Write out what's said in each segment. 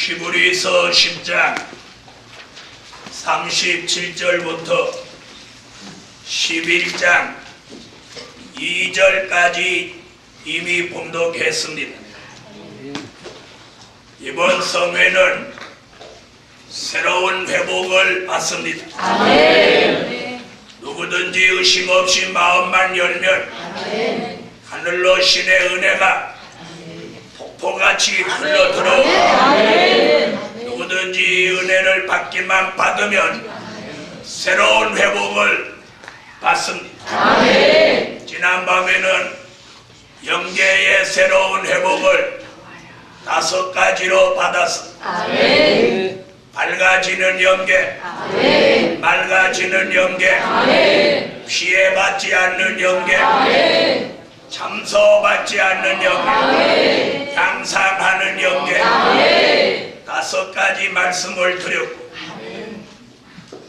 히브리서 10장 37절부터 11장 2절까지 이미 봉독했습니다. 이번 성회는 새로운 회복을 받습니다. 아멘. 누구든지 의심 없이 마음만 열면 아멘. 하늘로 신의 은혜가 폭포같이 흘러들어오고 누구든지 은혜를 받기만 받으면 새로운 회복을 받습니다. 아멘. 지난밤에는 영계의 새로운 회복을 5가지로 받았습니다. 아멘. 밝아지는 영계, 아멘. 맑아지는 영계, 아멘. 피해받지 않는 영계, 아멘. 참소받지 않는 영계, 아멘. 향상하는 영계, 아멘. 5가지 말씀을 드렸고, 아멘.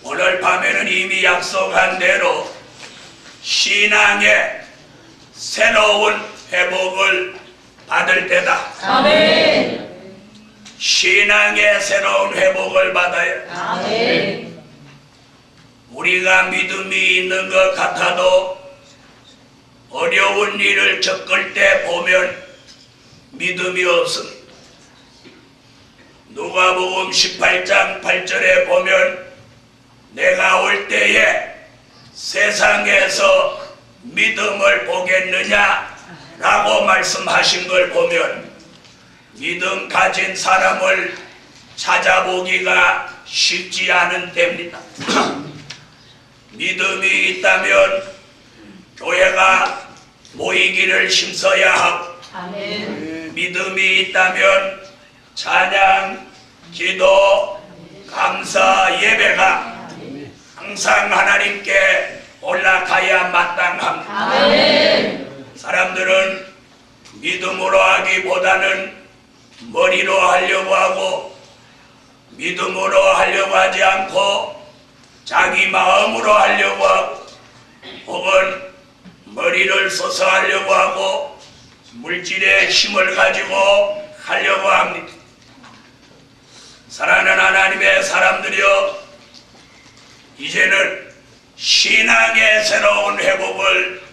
오늘 밤에는 이미 약속한 대로 신앙의 새로운 회복을 받을 때다. 아멘. 신앙의 새로운 회복을 받아요. 아멘. 우리가 믿음이 있는 것 같아도 어려운 일을 겪을 때 보면 믿음이 없습니다. 누가복음 18장 8절에 보면 내가 올 때에 세상에서 믿음을 보겠느냐 라고 말씀하신 걸 보면 믿음 가진 사람을 찾아보기가 쉽지 않은 때입니다. 믿음이 있다면 교회가 모이기를 힘써야 하고, 아멘. 믿음이 있다면 찬양, 기도, 감사, 예배가 항상 하나님께 올라가야 마땅합니다. 아멘. 사람들은 믿음으로 하기보다는 머리로 하려고 하고 믿음으로 하려고 하지 않고 자기 마음으로 하려고 하고 혹은 머리를 써서 하려고 하고 물질의 힘을 가지고 하려고 합니다. 사랑하는 하나님의 사람들이여, 이제는 신앙의 새로운 회복을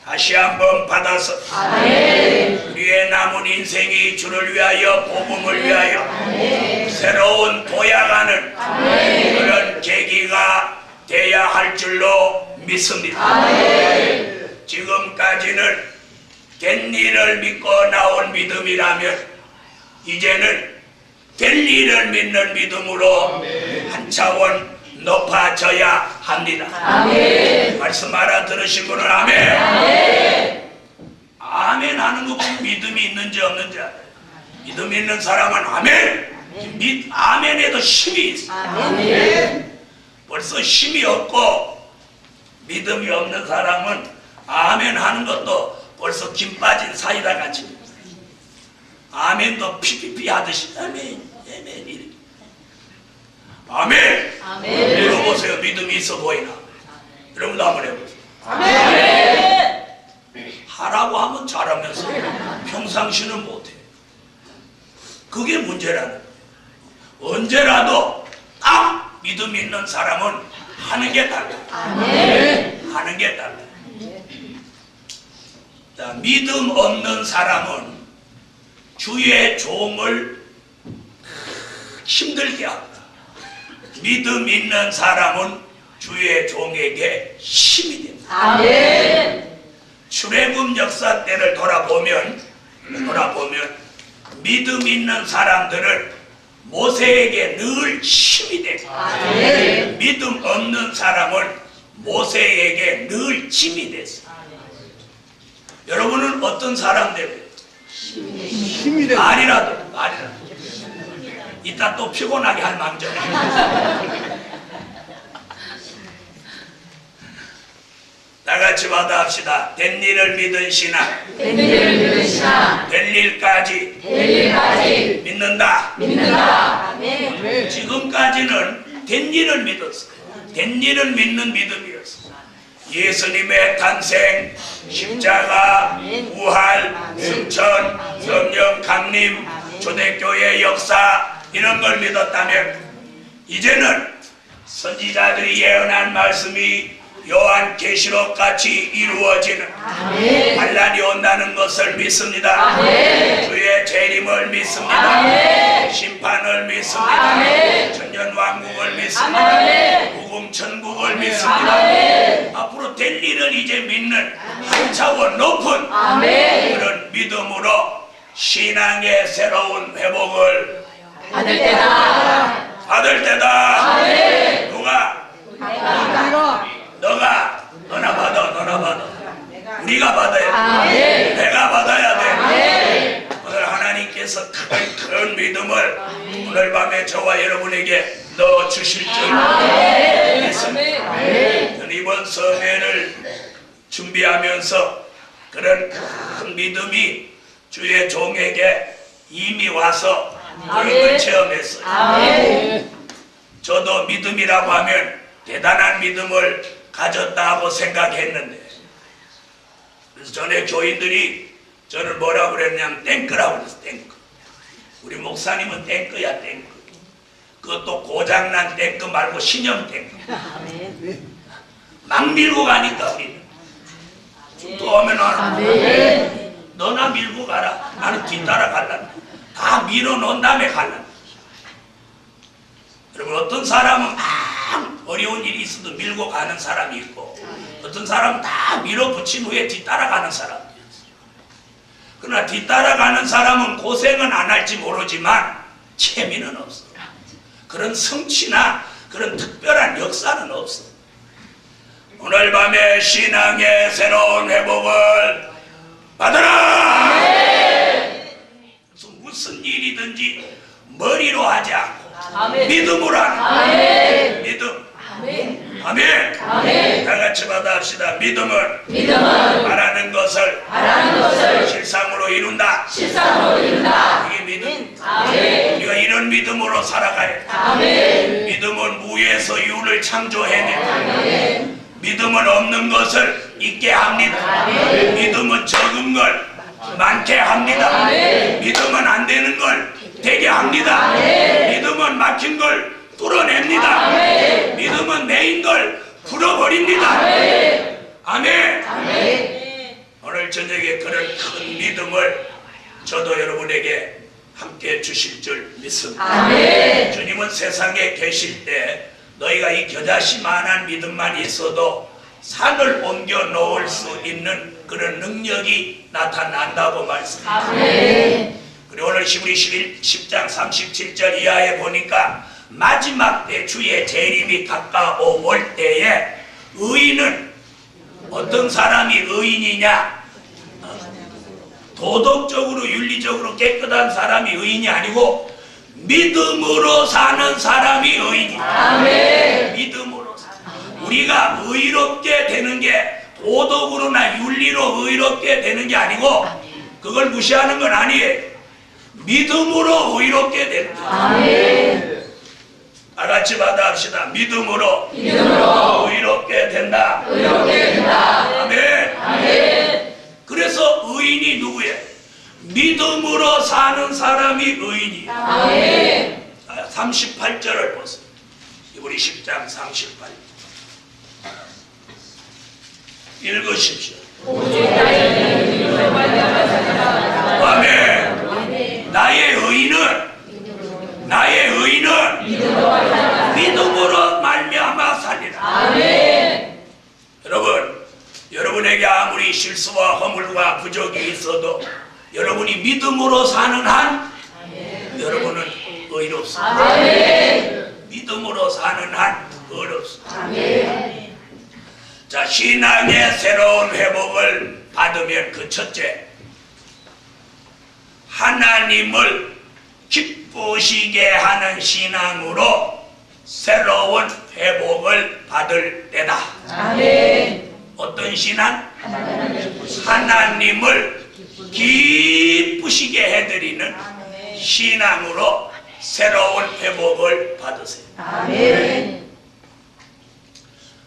다시 한번 받아서 아멘. 우리의 남은 인생이 주를 위하여 복음을 위하여 아멘. 새로운 도약하는 아멘. 그런 계기가 돼야 할 줄로 믿습니다. 아멘. 지금까지는 된 일을 믿고 나온 믿음이라면 이제는 될 일을 믿는 믿음으로 아멘. 한 차원 높아져야 합니다. 아멘. 말씀 알아들으신 분은 아멘. 아멘. 아멘 하는 거 보면 믿음이 있는지 없는지 알아요. 믿음 있는 사람은 아멘. 아멘에도 힘이 있어. 아멘. 벌써 힘이 없고 믿음이 없는 사람은 아멘 하는 것도 벌써 김 빠진 사이다 같이 아멘도 피피피 하듯이 아멘 아멘 이렇게 아멘. 아멘. 물어보세요. 믿음이 있어 보이나? 여러분도 한번 해보세요. 아멘. 하라고 하면 잘하면서 평상시는 못해. 그게 문제라는 거예요. 언제라도 딱 믿음 있는 사람은 하는 게 달라. 아멘. 하는 게 달라. 자, 믿음 없는 사람은 주의 종을 힘들게 합니다. 믿음 있는 사람은 주의 종에게 힘이 됩니다. 아멘. 출애굽 역사 때를 돌아보면 믿음 있는 사람들은 모세에게 늘 힘이 됩니다. 아멘. 믿음 없는 사람은 모세에게 늘 짐이 됐어요. 여러분은 어떤 사람 되고요? 힘이 되고 말이라도 이따 또 피곤하게 할 망정에 다같이 받아합시다. 된 일을 믿은 신앙, 된 일까지 믿는다. 아멘. 지금까지는 된 일을 믿었어. 된 일을 믿는 믿음이었어. 예수님의 탄생, 십자가, 부활, 승천, 성령 강림, 초대교회 역사, 이런 걸 믿었다면 이제는 선지자들이 예언한 말씀이 요한계시록 같이 이루어지는 환란이 온다는 것을 믿습니다. 주의 재림을 믿습니다. 심판을 믿습니다. 천년왕국을 믿습니다. 무궁천국을 믿습니다. 앞으로 될 일을 이제 믿는 한 차원 높은 그런 믿음으로 신앙의 새로운 회복을 받을 때다. 받을 때다. 누가? 너나 받아. 우리가 받아야 돼. 내가 받아야 돼. 오늘 하나님께서 큰 믿음을 오늘 밤에 저와 여러분에게 넣어 주실 줄 믿습니다. 저는 이번 성회를 준비하면서 그런 큰 믿음이 주의 종에게 이미 와서 그런 걸 체험했어요. 저도 믿음이라고 하면 대단한 믿음을 가졌다고 생각했는데, 그래서 전에 교인들이 저를 뭐라고 그랬냐면 탱크라고 그랬어. 탱크. 우리 목사님은 탱크야, 탱크. 그것도 고장난 탱크 말고 신형 탱크. 막 밀고 가니까 우리는 또 오면 너나 밀고 가라. 나는 뒤따라 갈란다. 다 밀어놓은 다음에 갈란다. 여러분, 어떤 사람은 어려운 일이 있어도 밀고 가는 사람이 있고, 어떤 사람은 다 밀어붙인 후에 뒤따라가는 사람이 있어요. 그러나 뒤따라가는 사람은 고생은 안 할지 모르지만 재미는 없어. 그런 성취나 그런 특별한 역사는 없어. 오늘 밤에 신앙의 새로운 회복을 받아라. 그래서 무슨 일이든지 머리로 하지 않고 믿음으로 하는 믿음. 아멘. 다 같이 받아합시다. 믿음은 바라는 것을 실상으로 이룬다. 이게 믿음. 우리가 이런 믿음으로 살아가야 돼. 믿음은 무에서 유를 창조해내. 믿음은 없는 것을 있게 합니다. 믿음은 적은 걸 많게 합니다. 믿음은 안 되는 걸 되게 합니다. 믿음은 막힌 걸 뚫어냅니다. 믿음은 매인 걸 풀어버립니다. 아멘. 오늘 저녁에 그런 큰 믿음을 저도 여러분에게 함께 주실 줄 믿습니다. 주님은 세상에 계실 때 너희가 이 겨자씨만한 믿음만 있어도 산을 옮겨 놓을 수 있는 그런 능력이 나타난다고 말씀합니다. 그리고 오늘 우리 10장 37절 이하에 보니까 마지막 때 주의 재림이 가까워올 때에 의인은 어떤 사람이 의인이냐? 도덕적으로 윤리적으로 깨끗한 사람이 의인이 아니고 믿음으로 사는 사람이 의인이다. 믿음으로 우리가 의롭게 되는 게 도덕으로나 윤리로 의롭게 되는 게 아니고 그걸 무시하는 건 아니에요. 믿음으로 의롭게 된다. 다 같이 받아합시다. 믿음으로 의롭게 된다. 아멘. 그래서 의인이 누구예요? 믿음으로 사는 사람이 의인이에요. 38절을 보세요. 우리 10장 38절 읽으십시오. 아멘. 나의 의인은 믿음으로 말미암아 살리라. 여러분에게 아무리 실수와 허물과 부족이 있어도 여러분이 믿음으로 사는 한 여러분은 의롭습니다. 믿음으로 사는 한 의롭습니다. 자, 신앙의 새로운 회복을 받으면 그 첫째, 하나님을 기쁘시게 하는 신앙으로 새로운 회복을 받을 때다. 어떤 신앙? 하나님을 기쁘시게 해드리는 신앙으로 새로운 회복을 받으세요.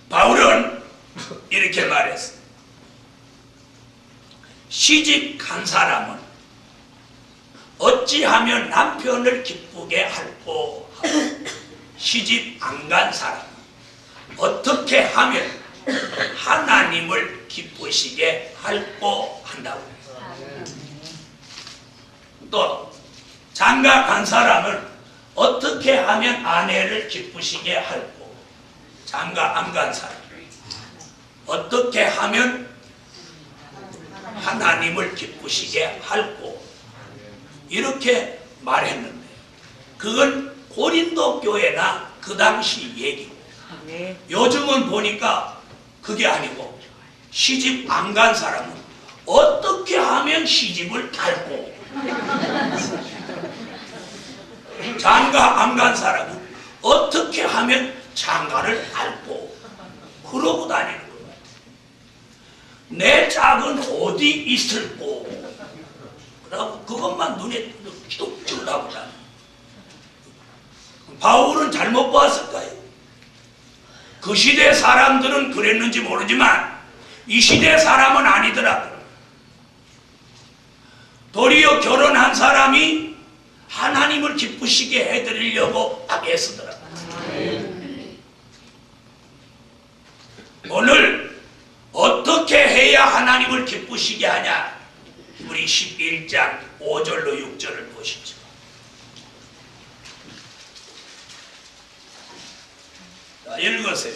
바울은 이렇게 말했어요. 시집 간 사람은 어찌하면 남편을 기쁘게 할꼬 하고 시집 안 간 사람 어떻게 하면 하나님을 기쁘시게 할꼬 한다고. 또 장가 간 사람은 어떻게 하면 아내를 기쁘시게 할꼬. 장가 안 간 사람 어떻게 하면 하나님을 기쁘시게 할꼬. 이렇게 말했는데 그건 고린도 교회나 그 당시 얘기고 요즘은 보니까 그게 아니고 시집 안 간 사람은 어떻게 하면 시집을 탈고 장가 안 간 사람은 어떻게 하면 장가를 탈고 그러고 다니는 것 같아요. 내 짝은 어디 있을꼬. 그러고 그것만 눈에 뚝 쳐다보다. 바울은 잘못 보았을까요? 그 시대 사람들은 그랬는지 모르지만 이 시대 사람은 아니더라고요. 도리어 결혼한 사람이 하나님을 기쁘시게 해드리려고 애쓰더라고요. 오늘 어떻게 해야 하나님을 기쁘시게 하냐? 우리 11장 5절로 6절을 보시죠. 자, 읽으세요.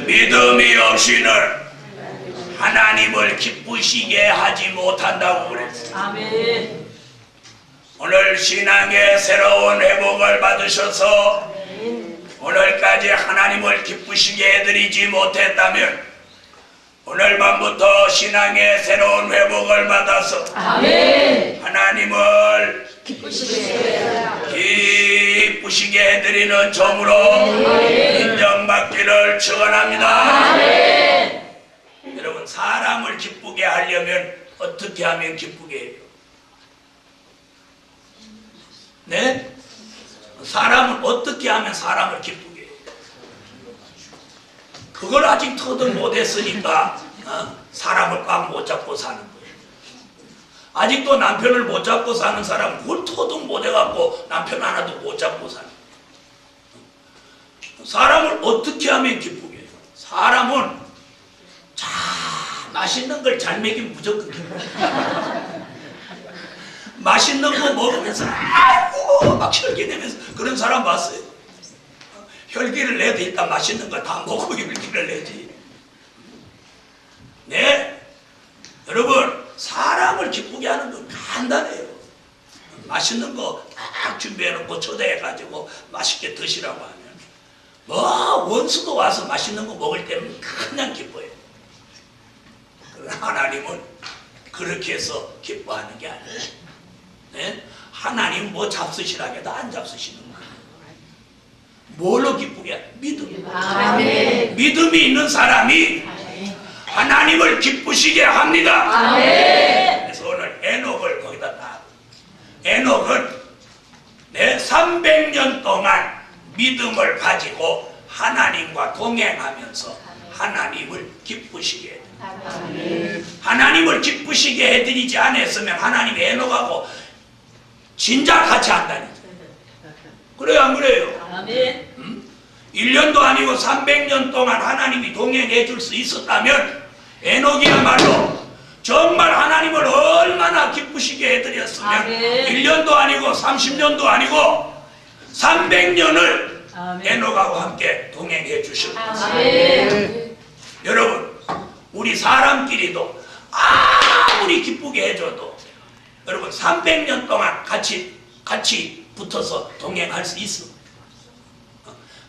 믿음이 없이는 하나님을 기쁘시게 하지 못한다고 그랬어요. 아멘. 오늘 신앙의 새로운 회복을 받으셔서 오늘까지 하나님을 기쁘시게 해드리지 못했다면 오늘 밤부터 신앙의 새로운 회복을 받아서 아멘. 하나님을 기쁘시게 해드리는 점으로 인정받기를 축원합니다. 아멘. 여러분, 사람을 기쁘게 하려면 어떻게 하면 기쁘게 해요? 네? 사람은 어떻게 하면 사람을 기쁘게 해요? 그걸 아직 터득 못했으니까 사람을 꽉 못 잡고 사는 거예요. 아직도 남편을 못 잡고 사는 사람은 그걸 터득 못해갖고 남편 하나도 못 잡고 사는 거예요. 사람을 어떻게 하면 기쁘게 해요? 사람은 맛있는 걸 잘 먹이면 무조건 기뻐요. 맛있는 거 먹으면서 아이고 막 혈기 내면서 그런 사람 봤어요? 혈기를 내도 일단 맛있는 거 다 먹고 혈기를 내지. 네, 여러분, 사람을 기쁘게 하는 건 간단해요. 맛있는 거 딱 준비해놓고 초대해가지고 맛있게 드시라고 하면 원수도 와서 맛있는 거 먹을 때는 그냥 기뻐요. 그러나 하나님은 그렇게 해서 기뻐하는 게 아니에요. 네? 하나님 뭐 잡수시라고 해도 안 잡수시는 거예요. 뭘로 기쁘게 해요? 믿음. 아멘. 믿음이 있는 사람이 하나님을 기쁘시게 합니다. 아멘. 그래서 오늘 에녹을 거기다 놔. 에녹은 300년 동안 믿음을 가지고 하나님과 동행하면서 하나님을 기쁘시게 해요. 하나님을 기쁘시게 해드리지 않았으면 하나님이 에녹하고 진작 같이 한다니까. 그래요, 안 그래요? 아멘. 1년도 아니고 300년 동안 하나님이 동행해 줄 수 있었다면 에녹이야말로 정말 하나님을 얼마나 기쁘시게 해드렸으면 아멘. 1년도 아니고 30년도 아니고 300년을 에녹하고 함께 동행해 주셨습니다. 아멘. 여러분, 우리 사람끼리도 아무리 기쁘게 해줘도 여러분 300년 동안 같이 붙어서 동행할 수 있어.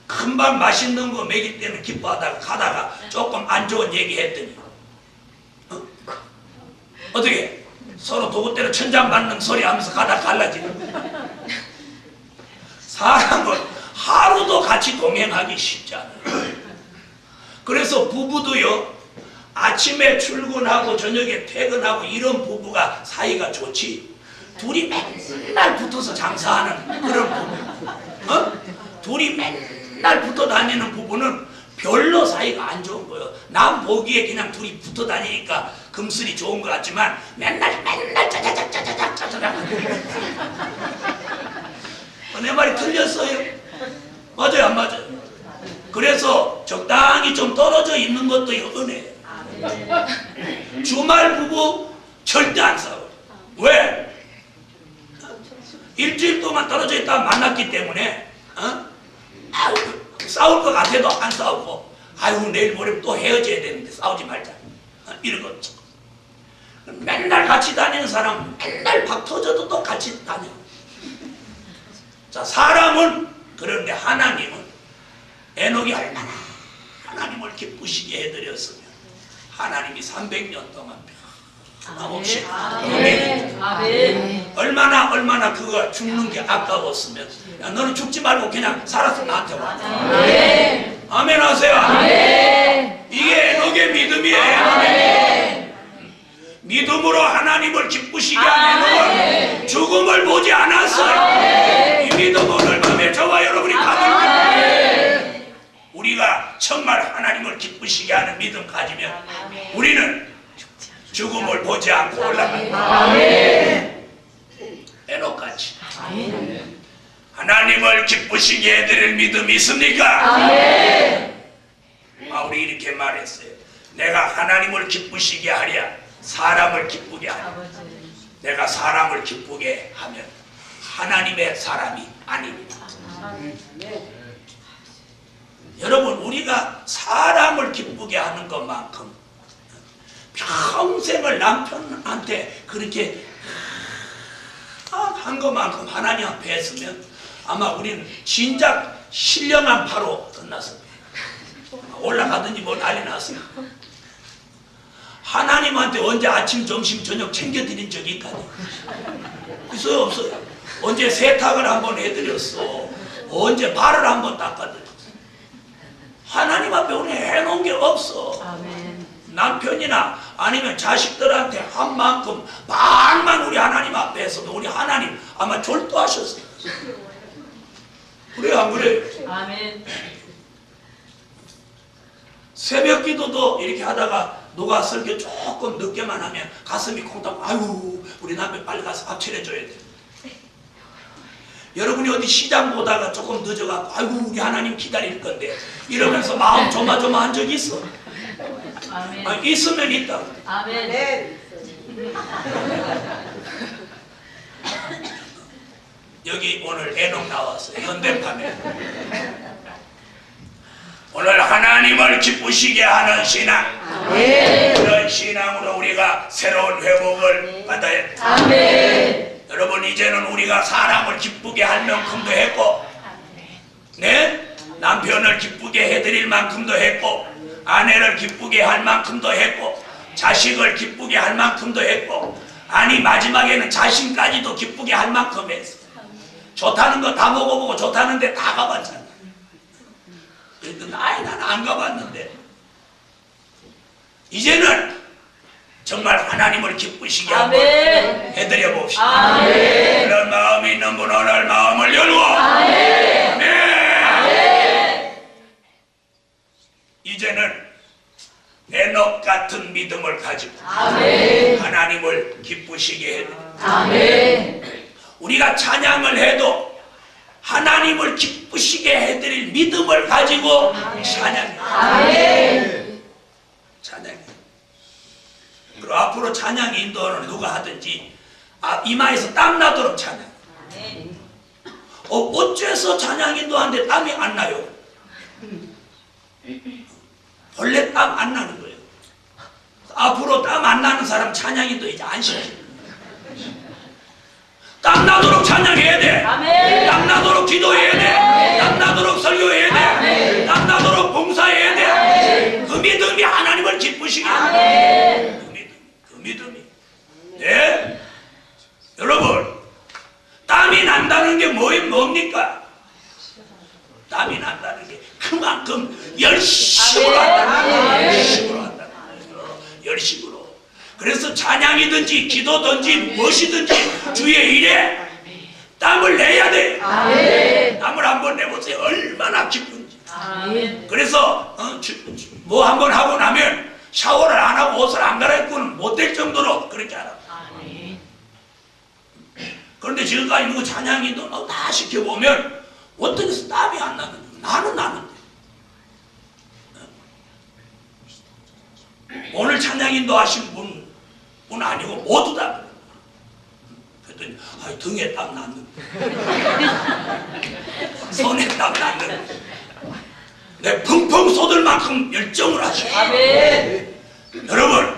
금방 맛있는 거 먹일 때는 기뻐하다가 가다가 조금 안 좋은 얘기 했더니 어떻게 서로 도구대로 천장 받는 소리 하면서 가다 갈라지는. 사람은 하루도 같이 동행하기 쉽지 않아요. 그래서 부부도요, 아침에 출근하고 저녁에 퇴근하고 이런 부부가 사이가 좋지. 둘이 맨날 붙어서 장사하는 그런 부부, 둘이 맨날 붙어 다니는 부부는 별로 사이가 안 좋은 거예요. 남 보기에 그냥 둘이 붙어 다니니까 금슬이 좋은 것 같지만 맨날 짜자자자자자자자자. 내 말이 틀렸어요? 맞아요, 안 맞아요? 그래서 적당히 좀 떨어져 있는 것도 은혜예요. 주말 부부 절대 안 싸워. 왜? 일주일 동안 떨어져 있다가 만났기 때문에 싸울 것 같아도 안 싸우고, 아유 내일 모레 또 헤어져야 되는데 싸우지 말자, 이런 거. 맨날 같이 다니는 사람 맨날 박 터져도 또 같이 다녀. 자, 사람은 그런데 하나님은 에녹이 얼마나 하나님을 기쁘시게 해드렸으면 하나님이 300년 동안 변함없이 얼마나 그가 죽는 게 아까웠으면, 야, 너는 죽지 말고 그냥 살아서 나한테 와. 아멘 하세요. 이게 에녹의 믿음이에요. 믿음으로 하나님을 기쁘시게 한 에녹은 죽음을 보지 않았어요. 이 믿음 오늘 밤에 저와 여러분이 가질 우리가 정말 하나님을 기쁘시게 하는 믿음 가지면 우리는 죽음을 보지 않고 올라간다. 에녹같이 하나님을 기쁘시게 해드릴 믿음이 있습니까? 우리 이렇게 말했어요. 내가 하나님을 기쁘시게 하랴 사람을 기쁘게 하랴. 내가 사람을 기쁘게 하면 하나님의 사람이 아닙니다. 여러분, 우리가 사람을 기쁘게 하는 것만큼 평생을 남편한테 그렇게 한 것만큼 하나님 앞에 했으면 아마 우리는 진작 신령한 파로 끝났을 거예요. 올라가든지 뭐 난리 났어요. 하나님한테 언제 아침, 점심, 저녁 챙겨드린 적이 있다니? 있어요, 없어요? 언제 세탁을 한번 해드렸어? 언제 발을 한번 닦아드렸어? 하나님 앞에 우리 해놓은 게 없어. 남편이나 아니면 자식들한테 한 만큼 반만 우리 하나님 앞에 했어도 우리 하나님 아마 졸도하셨어요. 그래요, 안 그래요? 아멘. 새벽 기도도 이렇게 하다가 누가 설교 조금 늦게만 하면 가슴이 콩닥, 아유 우리 남편 빨리 가서 밥 차려줘야 돼. 여러분이 어디 시장 보다가 조금 늦어가고 아이고 우리 하나님 기다릴 건데 이러면서 마음 조마조마한 적 있어? 아멘. 있으면 있다. 아멘. 여기 오늘 에녹 나왔어요. 현대판에 오늘 하나님을 기쁘시게 하는 신앙, 그런 신앙으로 우리가 새로운 회복을 받아야 돼. 아멘. 여러분, 이제는 우리가 사람을 기쁘게 할 만큼도 했고, 네? 남편을 기쁘게 해드릴 만큼도 했고, 아내를 기쁘게 할 만큼도 했고, 자식을 기쁘게 할 만큼도 했고, 아니 마지막에는 자신까지도 기쁘게 할 만큼 했어. 좋다는 거 다 먹어보고 좋다는데 다 가봤잖아. 그랬더니 아이 나는 안 가봤는데, 이제는 정말 하나님을 기쁘시게 한번 해드려 봅시다. 아멘. 그런 마음이 있는 분 오늘 마음을 열고 아멘. 아멘. 이제는 에녹 같은 믿음을 가지고 아멘. 하나님을 기쁘시게 해드려. 아멘. 우리가 찬양을 해도 하나님을 기쁘시게 해드릴 믿음을 가지고 찬양해. 아멘. 찬양해. 그리고 앞으로 찬양 인도는 누가 하든지 이마에서 땀 나도록 찬양. 어째서 찬양 인도하는데 땀이 안 나요? 원래 땀 안 나는 거예요. 앞으로 땀 안 나는 사람 찬양 인도 이제 안 시켜. 땀 나도록 찬양해야 돼. 아멘. 땀 나도록 기도해야 돼. 땀 나도록 설교해야 돼. 땀 나도록 봉사해야 돼. 그 믿음이 하나님을 기쁘시게 해. 그 믿음이. 네? 여러분, 땀이 난다는 게 뭡니까? 땀이 난다는 게 그만큼 열심으로 한다는 거예요. 열심으로 한다는 거예요. 열심으로. 그래서 찬양이든지 기도든지 무엇이든지 주의 일에 땀을 내야 돼. 아멘. 땀을 한번 내보세요. 얼마나 기쁜지. 아멘. 그래서 뭐 한번 하고 나면 샤워를 안 하고 옷을 안 갈아입고는 못 될 정도로 그렇게 하라. 아멘. 그런데 지금까지 누구 찬양인도 다 시켜보면 어떻게 해서 땀이 안 나는지. 나는 나는데. 오늘 찬양인도 하신 분 아니고 모두 다 그래요. 그랬더니 등에 땀 났는데 손에 땀 났는데 내 펑펑 쏟을 만큼 열정을 하시고. 아멘. 여러분,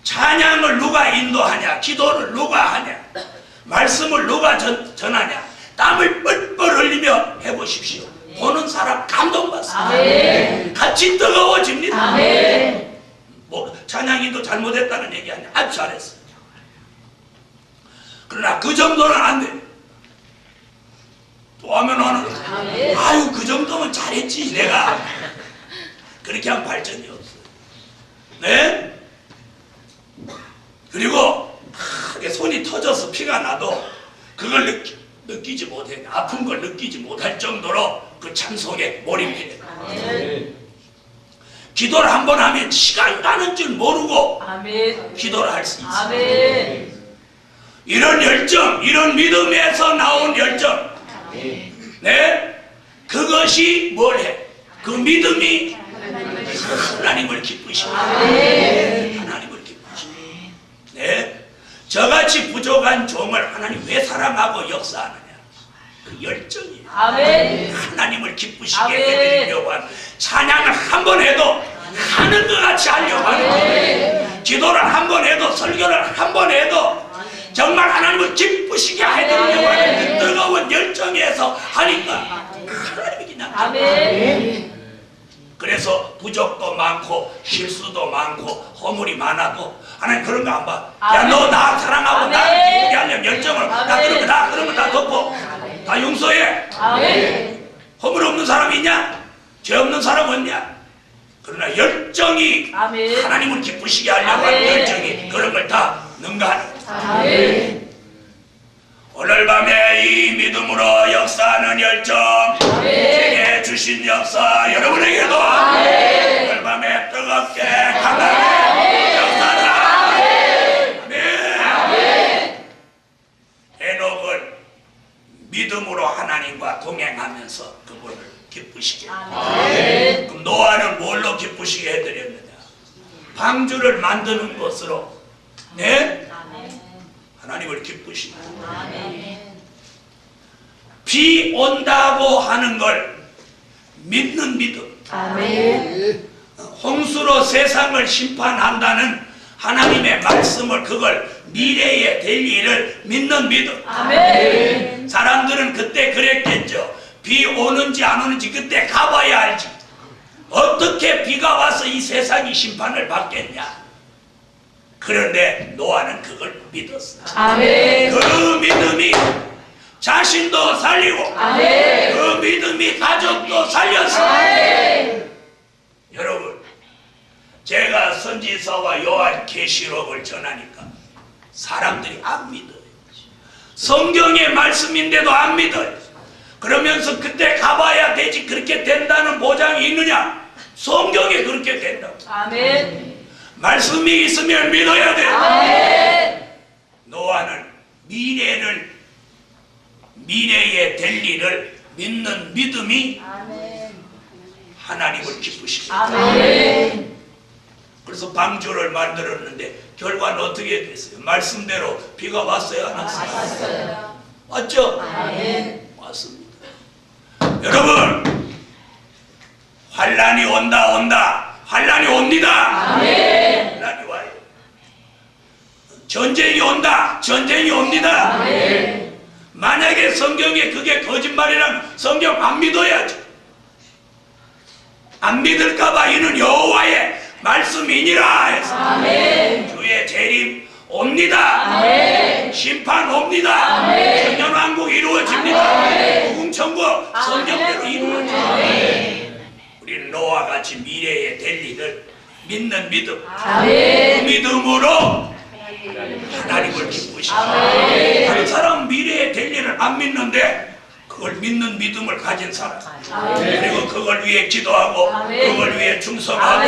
찬양을 누가 인도하냐, 기도를 누가 하냐, 말씀을 누가 전하냐, 땀을 뻘뻘 흘리며 해보십시오. 보는 사람 감동받습니다. 아멘. 같이 뜨거워집니다. 아멘. 뭐 찬양인도 잘못했다는 얘기 아니야. 아주 잘했어. 그러나 그 정도는 안 돼. 또 하면 하는 아멘. 아유 그 정도면 잘했지 내가. 그렇게 하면 발전이 없어요. 네? 그리고 크게 손이 터져서 피가 나도 그걸 느끼지 못해. 아픈 걸 느끼지 못할 정도로 그 찬송에 몰입해. 아멘. 기도를 한번 하면 시간 가는 줄 모르고 아멘. 기도를 할 수 있어요. 아멘. 이런 열정, 이런 믿음에서 나온 열정, 네? 그것이 뭘 해? 그 믿음이 하나님을 기쁘시고, 하나님을 기쁘시고, 네? 저같이 부족한 종을 하나님 왜 사랑하고 역사하느냐? 그 열정이에요. 아멘. 하나님을 기쁘시게 아멘. 해드리려고 하는, 찬양을 한 번 해도 하는 것 같이 하려고 하는 거예요. 기도를 한 번 해도, 설교를 한 번 해도 정말 하나님을 기쁘시게 해드리려고 하는 그 뜨거운 열정에서 하니까 하나님이 그냥 아멘. 그래서 부족도 많고 실수도 많고 허물이 많아도 하나님 그런 거 안 봐. 야, 아멘. 너 나 사랑하고 나 아멘. 기쁘게 하려면 열정을 나 그런 거 다 덮어. 다 용서해. 아멘. 허물 없는 사람이 있냐? 죄 없는 사람 없냐? 그러나 열정이 아멘. 하나님을 기쁘시게 하려고 하는 아멘. 열정이 그런 걸 다 능가하는 거예요. 아멘. 오늘 밤에 이 믿음으로 역사하는 열정, 제게 주신 역사 여러분에게도 오늘 밤에 뜨겁게 강하게 역사하라. 아멘. 에녹을 믿음으로 하나님과 동행하면서 그분을 기쁘시게. 아멘. 그럼 노아는 뭘로 기쁘시게 해드렸느냐? 방주를 만드는 것으로, 네? 하나님을 기쁘시게. 비 온다고 하는 걸 믿는 믿음. 아멘. 홍수로 세상을 심판한다는 하나님의 말씀을, 그걸 미래에 될 일을 믿는 믿음. 아멘. 사람들은 그때 그랬겠죠. 비 오는지 안 오는지 그때 가봐야 알지. 어떻게 비가 와서 이 세상이 심판을 받겠냐. 그런데 노아는 그걸 믿었어. 아멘. 그 믿음이 자신도 살리고, 아멘. 그 믿음이 가족도 살렸어. 아멘. 여러분, 제가 선지서와 요한 계시록을 전하니까 사람들이 안 믿어요. 성경의 말씀인데도 안 믿어요. 그러면서 그때 가봐야 되지, 그렇게 된다는 보장이 있느냐? 성경에 그렇게 된다고. 아멘. 말씀이 있으면 믿어야 돼. 아멘. 노아는 미래에 될 일을 믿는 믿음이 하나님을 기쁘시게. 아멘. 그래서 방주를 만들었는데 결과는 어떻게 됐어요? 말씀대로 비가 왔어요, 안 왔어요? 왔어요. 왔죠? 아멘. 왔습니다. 여러분, 환란이 온다. 환란이 옵니다. 아멘. 환란이 와요. 전쟁이 온다. 전쟁이 옵니다. 아멘. 만약에 성경에 그게 거짓말이라면 성경 안 믿어야죠. 안 믿을까봐 이는 여호와의 말씀이니라 해서 아멘. 주의 재림 옵니다. 아멘. 심판 옵니다. 아멘. 천년왕국 이루어집니다. 무궁천국 성경대로 이루어집니다. 우리는 노아같이 미래에 될 일을 믿는 믿음. 아멘. 그 믿음으로 하나님을 기쁘시고 다른 사람 미래에 될 일을 안 믿는데 그걸 믿는 믿음을 가진 사람 그리고 그걸 위해 기도하고 그걸 위해 충성하고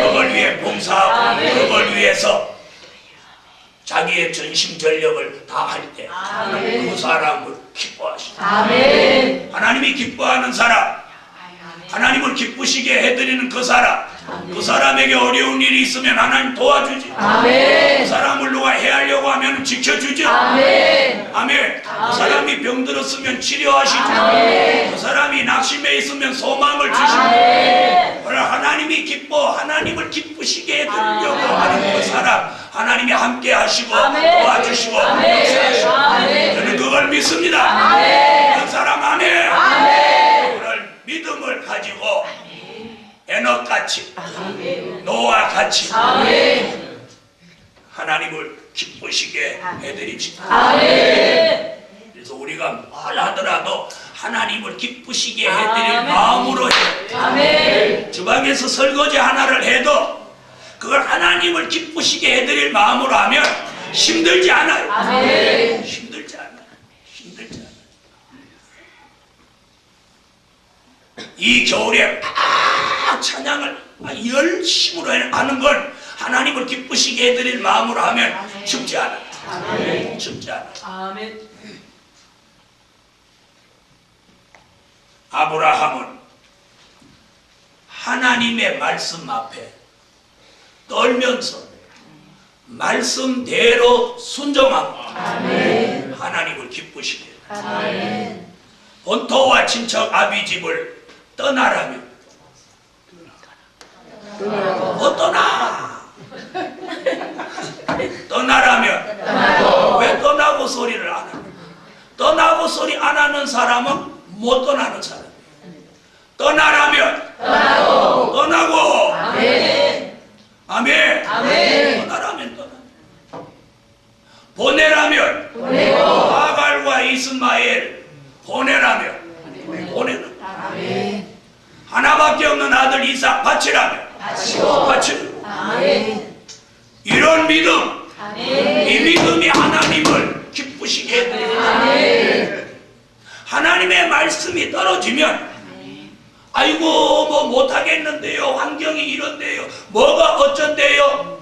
그걸 위해 봉사하고 그걸 위해서 자기의 전심 전력을 다할 때 그 사람을 기뻐하시고 하나님이 기뻐하는 사람 하나님을 기쁘시게 해드리는 그 사람에게 어려운 일이 있으면 하나님 도와주지. 그 사람을 누가 해하려고 하면 지켜주죠. 아멘. 그 사람이 병들었으면 치료하시죠. 그 사람이 낙심해 있으면 소망을 주시고 그러나 하나님이 하나님을 기쁘시게 해드리려고 하는 그 사람 하나님이 함께 하시고 도와주시고 역사하시고 저는 그걸 믿습니다. 그 사람 안에 그걸 믿음을 가지고 에녹같이 노아같이 하나님을 기쁘시게 해드립시다. 그래서 우리가 뭘 하더라도 하나님을 기쁘시게 해드릴 마음으로 해요. 주방에서 설거지 하나를 해도 그걸 하나님을 기쁘시게 해드릴 마음으로 하면 힘들지 않아요. 힘들지 않아요. 이 겨울에 찬양을 열심으로 하는 걸 하나님을 기쁘시게 해드릴 마음으로 하면 춥지 않아요. 춥지 않아요. 아브라함은 하나님의 말씀 앞에 떨면서 말씀대로 순종하고 하나님을 기쁘시게 해요. 본토와 친척 아비집을 떠나라며 떠나라면 왜 떠나고 소리를 안 하냐? 떠나고 소리 안 하는 사람은 못 떠나는 사람이에요. 떠나라면 떠나고 아멘. 떠나라면 떠나. 보내라면 하갈과 이스마엘 보내라면 보내는 하나밖에 없는 아들 이삭 바치라면 바치는 이런 믿음 이 믿음이 하나님을 기쁘시게 해드립니다. 하나님의 말씀이 떨어지면 아이고 뭐 못하겠는데요 환경이 이런데요 뭐가 어쩐데요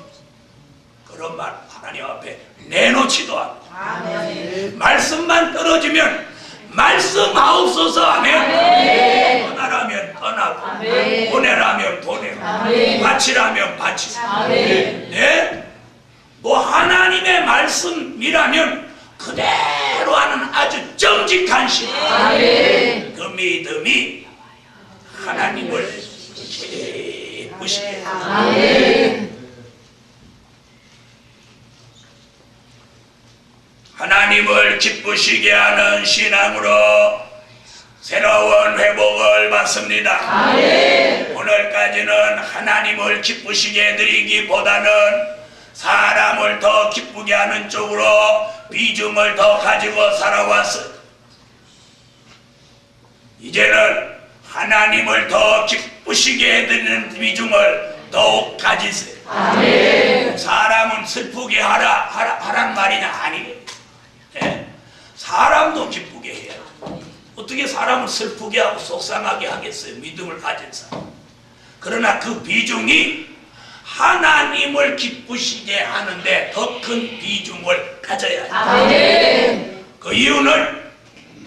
그런 말 하나님 앞에 내놓지도 않고 말씀만 떨어지면 말씀하옵소서 하면 떠나라면 떠나고 보내라면 보내고 바치라면 바치고 네? 뭐 하나님의 말씀이라면 그대로 하는 아주 정직한 신앙 그 믿음이 하나님을 기쁘시게 하나님을 기쁘시게 하는 신앙으로 새로운 회복을 받습니다. 오늘까지는 하나님을 기쁘시게 해드리기보다는 사람을 더 기쁘게 하는 쪽으로 비중을 더 가지고 살아왔어요. 이제는 하나님을 더 기쁘시게 해드리는 비중을 더욱 가지세요. 사람은 슬프게 하란 말이냐 아니에요. 예? 사람도 기쁘게 해야 돼. 어떻게 사람을 슬프게 하고 속상하게 하겠어요? 믿음을 가진 사람. 그러나 그 비중이 하나님을 기쁘시게 하는데 더 큰 비중을 가져야 돼. 그 이유는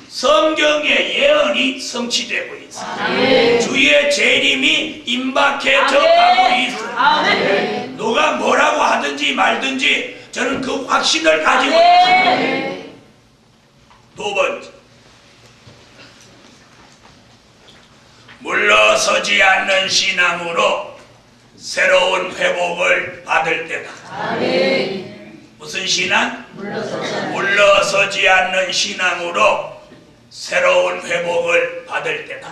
성경의 예언이 성취되고 있어요. 주의 재림이 임박해져 가고 있어요. 누가 뭐라고 하든지 말든지 저는 그 확신을 가지고 있습니다. 두 번째, 물러서지 않는 신앙으로 새로운 회복을 받을 때다. 무슨 신앙? 물러서지 않는 신앙으로 새로운 회복을 받을 때다.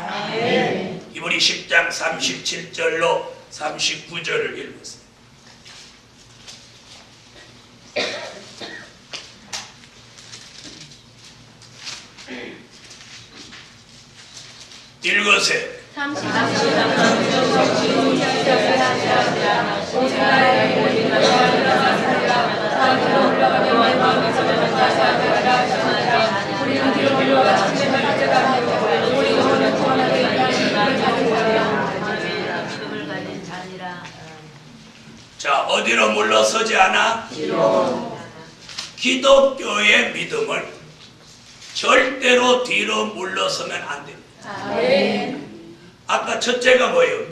이분이 10장 37절로 39절을 읽었습니다. 읽으세요. 자, 어디로 물러서지 않아? 기독교의 믿음을 절대로 뒤로 물러서면 안 됩니다. 아까 첫째가 뭐예요?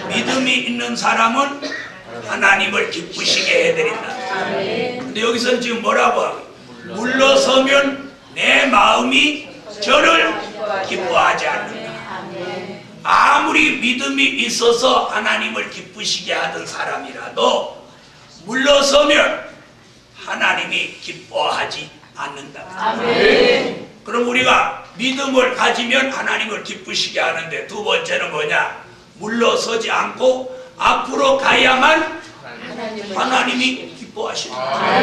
믿음이 있는 사람은 하나님을 기쁘시게 해드린다. 근데 여기서는 지금 뭐라고 하고? 물러서면 내 마음이 저를 기뻐하지 않는다. 아무리 믿음이 있어서 하나님을 기쁘시게 하던 사람이라도 물러서면 하나님이 기뻐하지 않는다. 그럼 우리가 믿음을 가지면 하나님을 기쁘시게 하는데, 두 번째는 뭐냐? 물러서지 않고 앞으로 가야만 하나님이 기뻐하신다.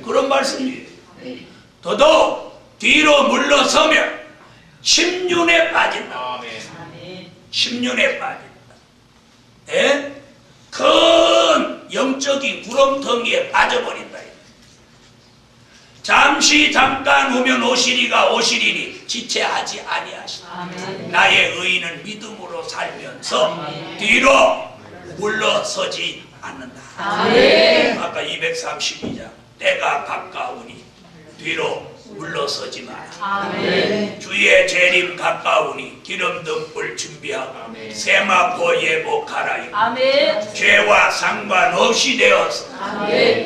그런 말씀이에요. 더더욱 뒤로 물러서면 심륜에 빠진다. 심륜에 빠진다. 예? 큰 영적인 구렁텅이에 빠져버린다. 잠깐 오면 오시리니 지체하지 아니하시다. 나의 의인은 믿음으로 살면서 뒤로 물러서지 않는다. 아까 232장 때가 가까우니 뒤로 물러서지 마라. 주의 재림 가까우니 기름등불 준비하고 세마포 예복하라. 죄와 상관없이 되어서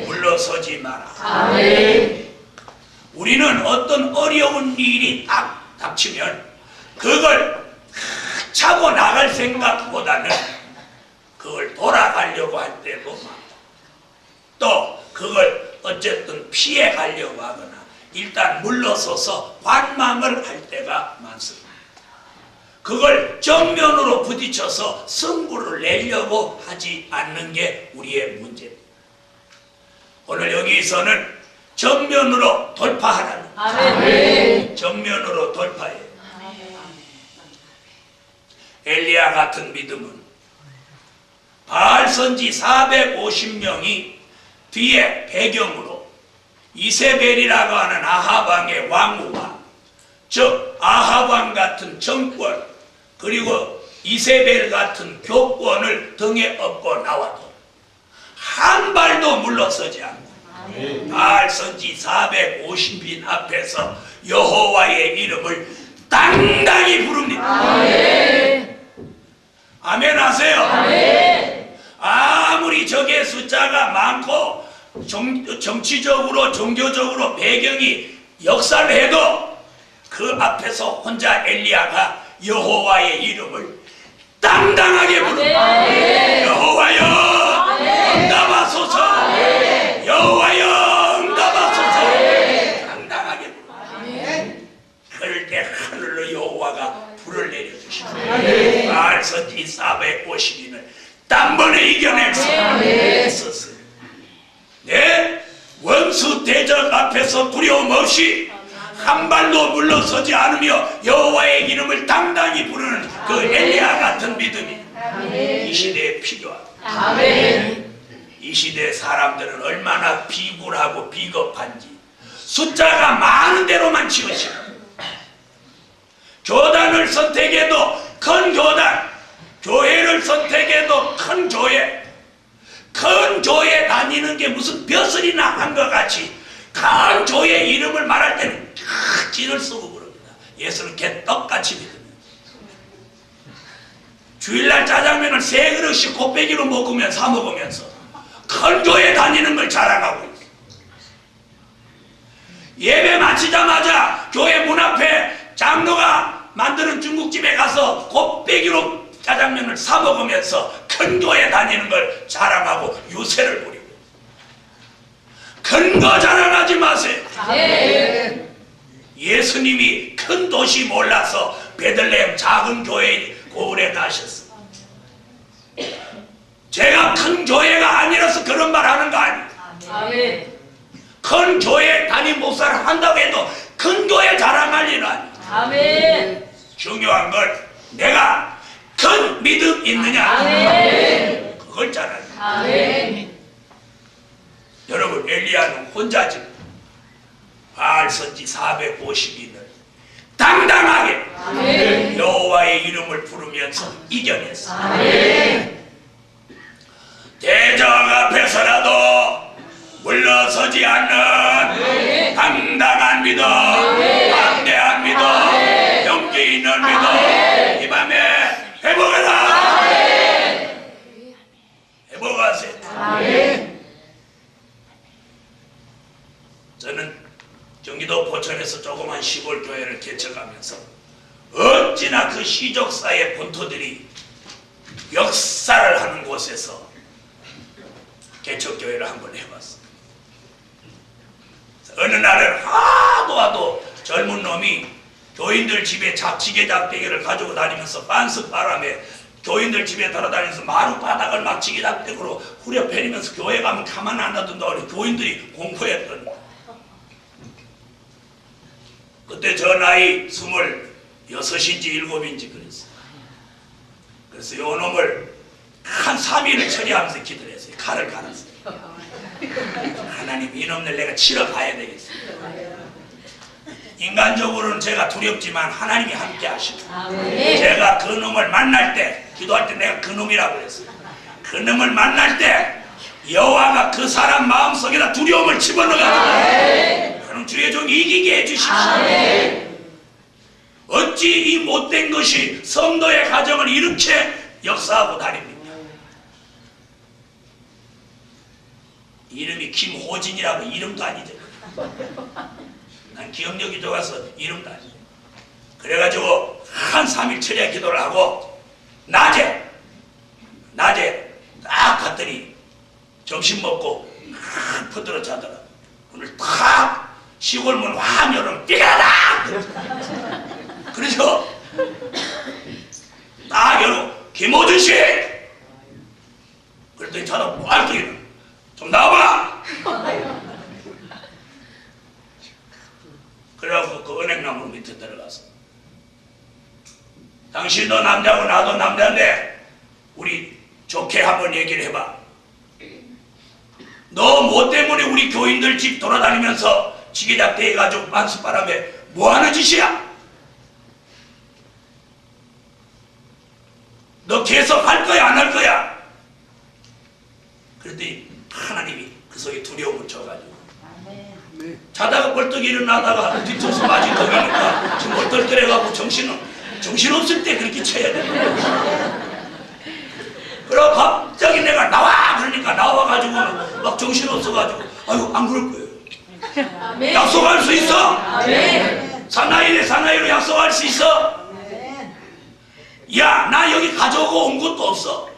물러서지 마라. 우리는 어떤 어려운 일이 딱 닥치면 그걸 차고 나갈 생각보다는 그걸 돌아가려고 할 때도 많고, 또 그걸 어쨌든 피해 가려고 하거나 일단 물러서서 관망을 할 때가 많습니다. 그걸 정면으로 부딪혀서 승부를 내려고 하지 않는 게 우리의 문제입니다. 오늘 여기서는 정면으로 돌파하라는, 정면으로 돌파해. 엘리야 같은 믿음은 바알 선지 450명이 뒤에 배경으로 이세벨이라고 하는 아합 왕의 왕후와, 즉 아합 왕 같은 정권, 그리고 이세벨 같은 교권을 등에 업고 나와도 한 발도 물러서지 않고 바알 선지 450인 앞에서 여호와의 이름을 당당히 부릅니다. 아멘 하세요. 아무리 적의 숫자가 많고 정치적으로 종교적으로 배경이 역살해도 그 앞에서 혼자 엘리야가 여호와의 이름을 당당하게 부릅니다. 여호와여 응답하소서. 여호와여 응답하소서. 당당하게 부릅니다. 그럴 때 하늘로 여호와가 불을 내려주십니다. 바알 선지 450인을 단번에 이겨낼 사람이 있었어요. 네? 원수 대적 앞에서 두려움 없이 한 발도 물러서지 않으며 여호와의 이름을 당당히 부르는 그 엘리야 같은 믿음이 이 시대에 필요합니다. 이 시대 사람들은 얼마나 비굴하고 비겁한지 숫자가 많은 대로만 치우치고, 교단을 선택해도 큰 교단, 교회를 선택해도 큰 교회, 큰 교회 다니는 게 무슨 벼슬이나 한 것 같이 큰 교회 이름을 말할 때는 찌를 쓰고 그럽니다. 예수는 개떡같이 믿습니다. 주일날 짜장면을 3그릇씩 곱빼기로 사 먹으면서 큰 교회 다니는 걸 자랑하고 있어요. 예배 마치자마자 교회 문 앞에 장로가 만드는 중국집에 가서 곱빼기로 짜장면을 사 먹으면서 큰 교회 다니는 걸 자랑하고 유세를 부리고, 큰 거 자랑하지 마세요. 예수님이 큰 도시 몰라서 베들레헴 작은 교회 고을에 가셨어. 제가 큰 교회가 아니라서 그런 말 하는 거 아니에요. 큰 교회 담임 목사를 한다고 해도 큰 교회 자랑할 일은 아니에요. 중요한 건 내가 큰 믿음 있느냐. 아멘. 그걸 잘 알아요. 아멘. 여러분, 엘리야는 혼자지. 바알 선지 450인을 당당하게 아멘. 여호와의 이름을 부르면서 이겨냈어. 아멘. 대적 앞에서라도 물러서지 않는 당당한 믿음, 담대한 믿음, 용기 있는 믿음, 이 밤에 회복하라. 회복하세요. 아멘. 저는 경기도 포천에서 조그만 시골 교회를 개척하면서 어찌나 그 시족사의 본토들이 역사를 하는 곳에서 개척교회를 한번 해봤어. 어느 날은 하도 젊은 놈이 교인들 집에 지게작대기를 가지고 다니면서 반석 바람에 교인들 집에 돌아다니면서 마룻바닥을 막 지게작대기로 후려패리면서 교회 가면 가만 안 놔둔다. 교인들이 공포했던 거야. 그때 저 나이 26인지 7인지 그랬어. 그래서 요 놈을 한 3일을 처리하면서 기도를 했어요. 칼을 갈았어요. 하나님, 이놈들 내가 치러 가야 되겠어요. 인간적으로는 제가 두렵지만 하나님이 함께 하시고, 제가 그 놈을 만날 때, 기도할 때 내가 그 놈이라고 했어요. 그 놈을 만날 때 여호와가 그 사람 마음속에다 두려움을 집어넣어가지고 그럼 주의 종이 이기게 해주십시오. 어찌 이 못된 것이 성도의 가정을 이렇게 역사하고 다닙니까? 이름이 김호진이라고 이름도 아니죠. 난 기억력이 좋아서 이름도 아니죠. 그래가지고 한 3일 철야 기도를 하고 낮에 딱 갔더니 점심 먹고 퍼들어 자더라. 오늘 탁 시골 문 확 열으면 삐가다. 그래서 딱 열고 김호준 씨. 그랬더니 저는 알더니 좀 나와봐. 그래갖고 그 은행나무 밑에 들어가서 당신도 남자고 나도 남자인데 우리 좋게 한번 얘기를 해봐. 너 뭐 때문에 우리 교인들 집 돌아다니면서 지게작대 해가지고 반스바람에 뭐하는 짓이야? 너 계속 할 거야 안 할 거야? 그랬더니 하나님이 그 속에 두려움을 줘가지고 자다가 벌떡 일어나다가 뒤쳐서 맞은 거니까 지금 얼떨떨해가지고 정신없을 때 그렇게 쳐야 돼. 그러고 갑자기 내가 나와 그러니까 나와가지고 막 정신없어가지고 아유 안 그럴 거예요. 약속할 수 있어. 사나이로 약속할 수 있어. 야, 나 여기 가져오고 온 것도 없어.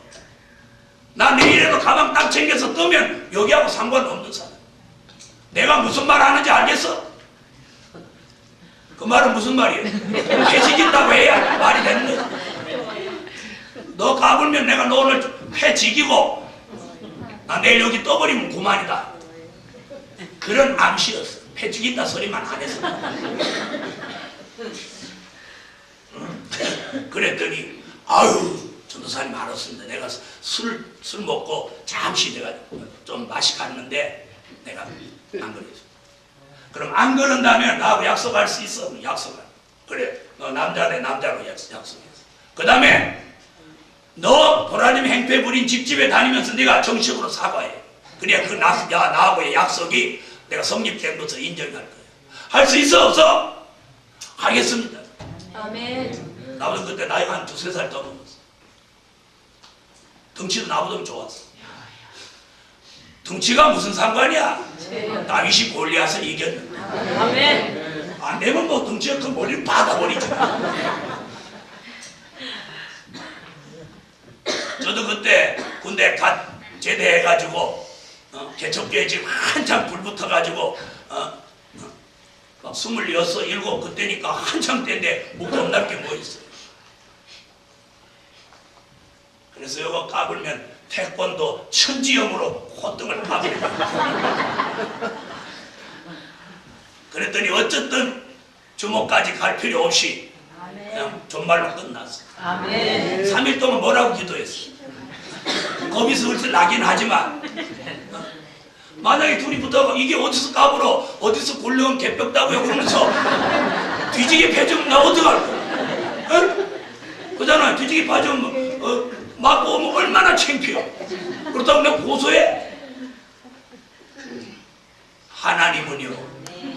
나 내일에도 가방 딱 챙겨서 뜨면 여기하고 상관없는 사람. 내가 무슨 말 하는지 알겠어? 그 말은 무슨 말이에요? 해지긴다고 해야 말이 되는 거야. 너 까불면 내가 너 오늘 패지기고 나 내일 여기 떠버리면 그만이다. 그런 암시였어. 패지긴다 소리만 안 했어. 그랬더니 아유 전도사님 알았습니다. 내가 술 먹고 잠시 내가 좀 맛이 갔는데 내가 안 그랬어. 그럼 안 그런다면 나하고 약속할 수 있어? 약속할. 그래 너 남자네 남자로 약속했어. 그 다음에 너 도라님 행패 부린 집집에 다니면서 네가 정식으로 사과해. 그래야 그 나하고의 약속이 내가 성립된 것을 인정할 거야. 할 수 있어 없어? 하겠습니다. 아멘. 나보다 그때 나이가 한 2-3살 더 먹었어. 덩치도 나보다 좋았어. 덩치가 무슨 상관이야? 다윗이 골리앗을 이겼는데. 아멘. 안 되면 뭐 덩치가 큰 머리를 받아버리죠. 저도 그때 군대 갓 제대해가지고 개척교회 지금 한참 불 붙어가지고 막 26, 7 그때니까 한참 때인데 목 겁날 게 뭐 있어요. 그래서 이거 까불면 태권도 천지염으로 콧등을 까불고 그랬더니 어쨌든 주먹까지 갈 필요 없이 그냥 존말로 끝났어. 아멘. 3일 동안 뭐라고 기도했어? 겁이 슬슬 나긴 하지만 만약에 둘이 붙어가 이게 어디서 까불어 어디서 굴러온 개벽 따고요 그러면서 뒤지게 패주면 나 어떡할 거야? 그잖아. 뒤지게 빠지면 맞고 오면 얼마나 창피해. 그렇다고 내가 고소해? 하나님은요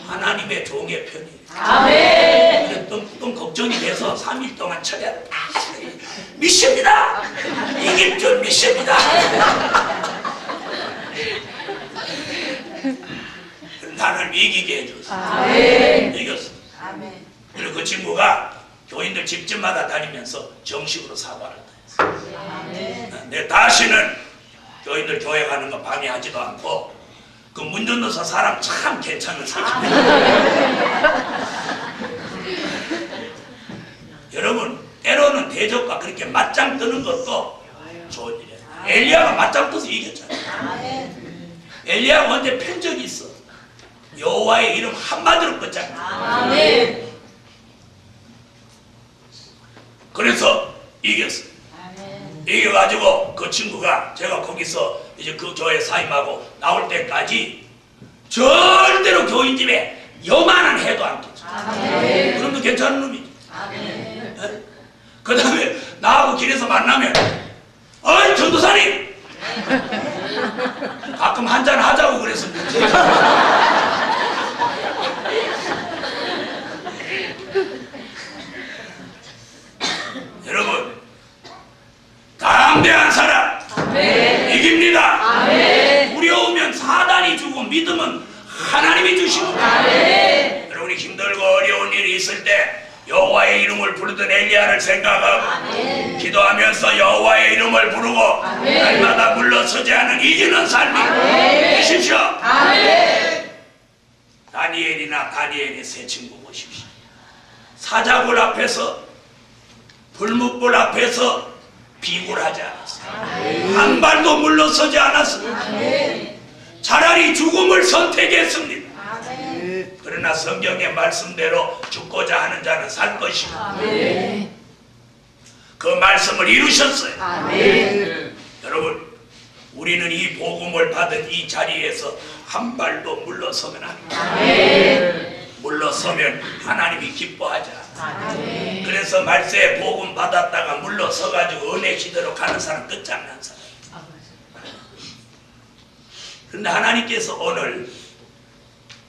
하나님의 종의 편이에요. 아멘. 좀 걱정이 돼서 3일 동안 쳐야 미십니다. 이길 줄 미십니다. 나를 이기게 해줬어. 아멘. 이겼어. 아멘. 그리고 그 친구가 교인들 집집마다 다니면서 정식으로 사과를 했어. 아멘. 내 다시는 교인들 교회 가는 거 방해하지도 않고 그 문전도사 사람 참 괜찮은 사람. 여러분 때로는 대적과 그렇게 맞짱 뜨는 것도 좋은 일이에요. 엘리야가 맞짱 떠서 이겼잖아요. 엘리야가 언제 편 적이 있어. 여호와의 이름 한마디로 끝장나. 아멘. 그래서 이겼어. 이겨가지고 그 친구가 제가 거기서 이제 그 교회 사임하고 나올 때까지 절대로 교인 집에 요만한 해도 안 끼쳐. 그럼도 괜찮은 놈이지. 그 다음에 나하고 길에서 만나면 어이 전도사님 가끔 한잔 하자고 그랬었는데 여러분 담대한 사람 이깁니다. 두려우면 사단이 주고 믿음은 하나님이 주십니다. 여러분이 힘들고 어려운 일이 있을 때 여호와의 이름을 부르던 엘리야를 생각하고 기도하면서 여호와의 이름을 부르고 날마다 물러서지 않은 이기는 삶이 되십시오. 다니엘의 세 친구 보십시오. 사자굴 앞에서 불뭇불 앞에서 비굴하지 않았어요. 한 발도 물러서지 않았습니다. 차라리 죽음을 선택했습니다. 그러나 성경의 말씀대로 죽고자 하는 자는 살 것이고 그 말씀을 이루셨어요. 여러분 우리는 이 복음을 받은 이 자리에서 한 발도 물러서면 안 됩니다. 물러서면 하나님이 기뻐하지 않아요. 그래서 말세에 복음 받았다가 물러서가지고 은혜 시대로 가는 사람 끝장난 사람. 그런데 하나님께서 오늘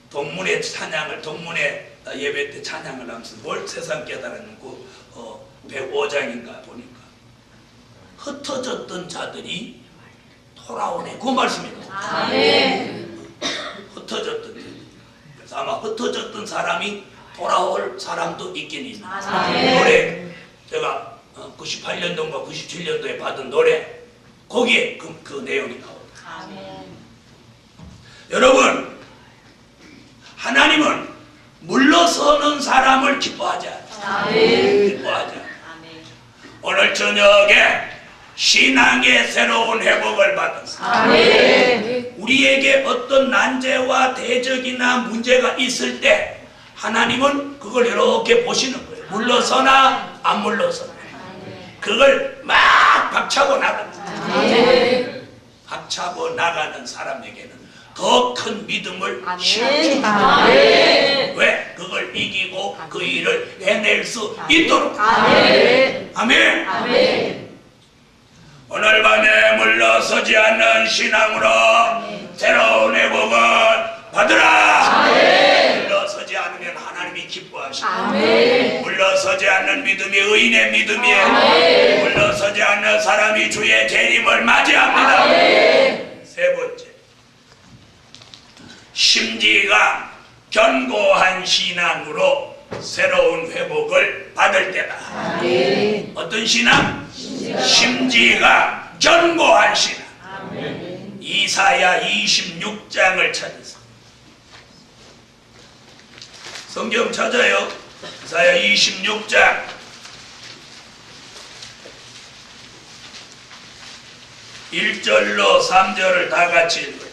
동문회 찬양을 동문회 예배 때 찬양을 하면서 뭘 세상 깨달았는고 105장인가 보니까 흩어졌던 자들이 돌아오네 그 말씀입니다. 흩어졌던 자들. 그래서 아마 흩어졌던 사람이 돌아올 사람도 있긴 있습니다. 노래 제가 98년도인가 97년도에 받은 노래 거기에 그 내용이 나옵니다. 여러분 하나님은 물러서는 사람을 기뻐하지 않아요. 기뻐하지 않아요. 오늘 저녁에 신앙의 새로운 회복을 받았습니다. 우리에게 어떤 난제와 대적이나 문제가 있을 때 하나님은 그걸 이렇게 보시는 거예요. 물러서나 안 물러서나 그걸 막 박차고 나갑니다. 박차고 나가는 사람에게는 더 큰 믿음을 심어줍니다. 왜? 그걸 이기고 그 일을 해낼 수 있도록. 아멘. 오늘 밤에 물러서지 않는 신앙으로 새로운 회복을 받으라. 물러서지 않으면 하나님이 기뻐하십니다. 물러서지 않는 믿음이 의인의 믿음이에요. 물러서지 않는 사람이 주의 재림을 맞이합니다. 세 번째, 심지가 견고한 신앙으로 새로운 회복을 받을 때다. 어떤 신앙? 심지가 견고한 신앙. 이사야 26장을 찾으세요. 성경 찾아요. 이사야 26장 1절로 3절을 다 같이 읽어요.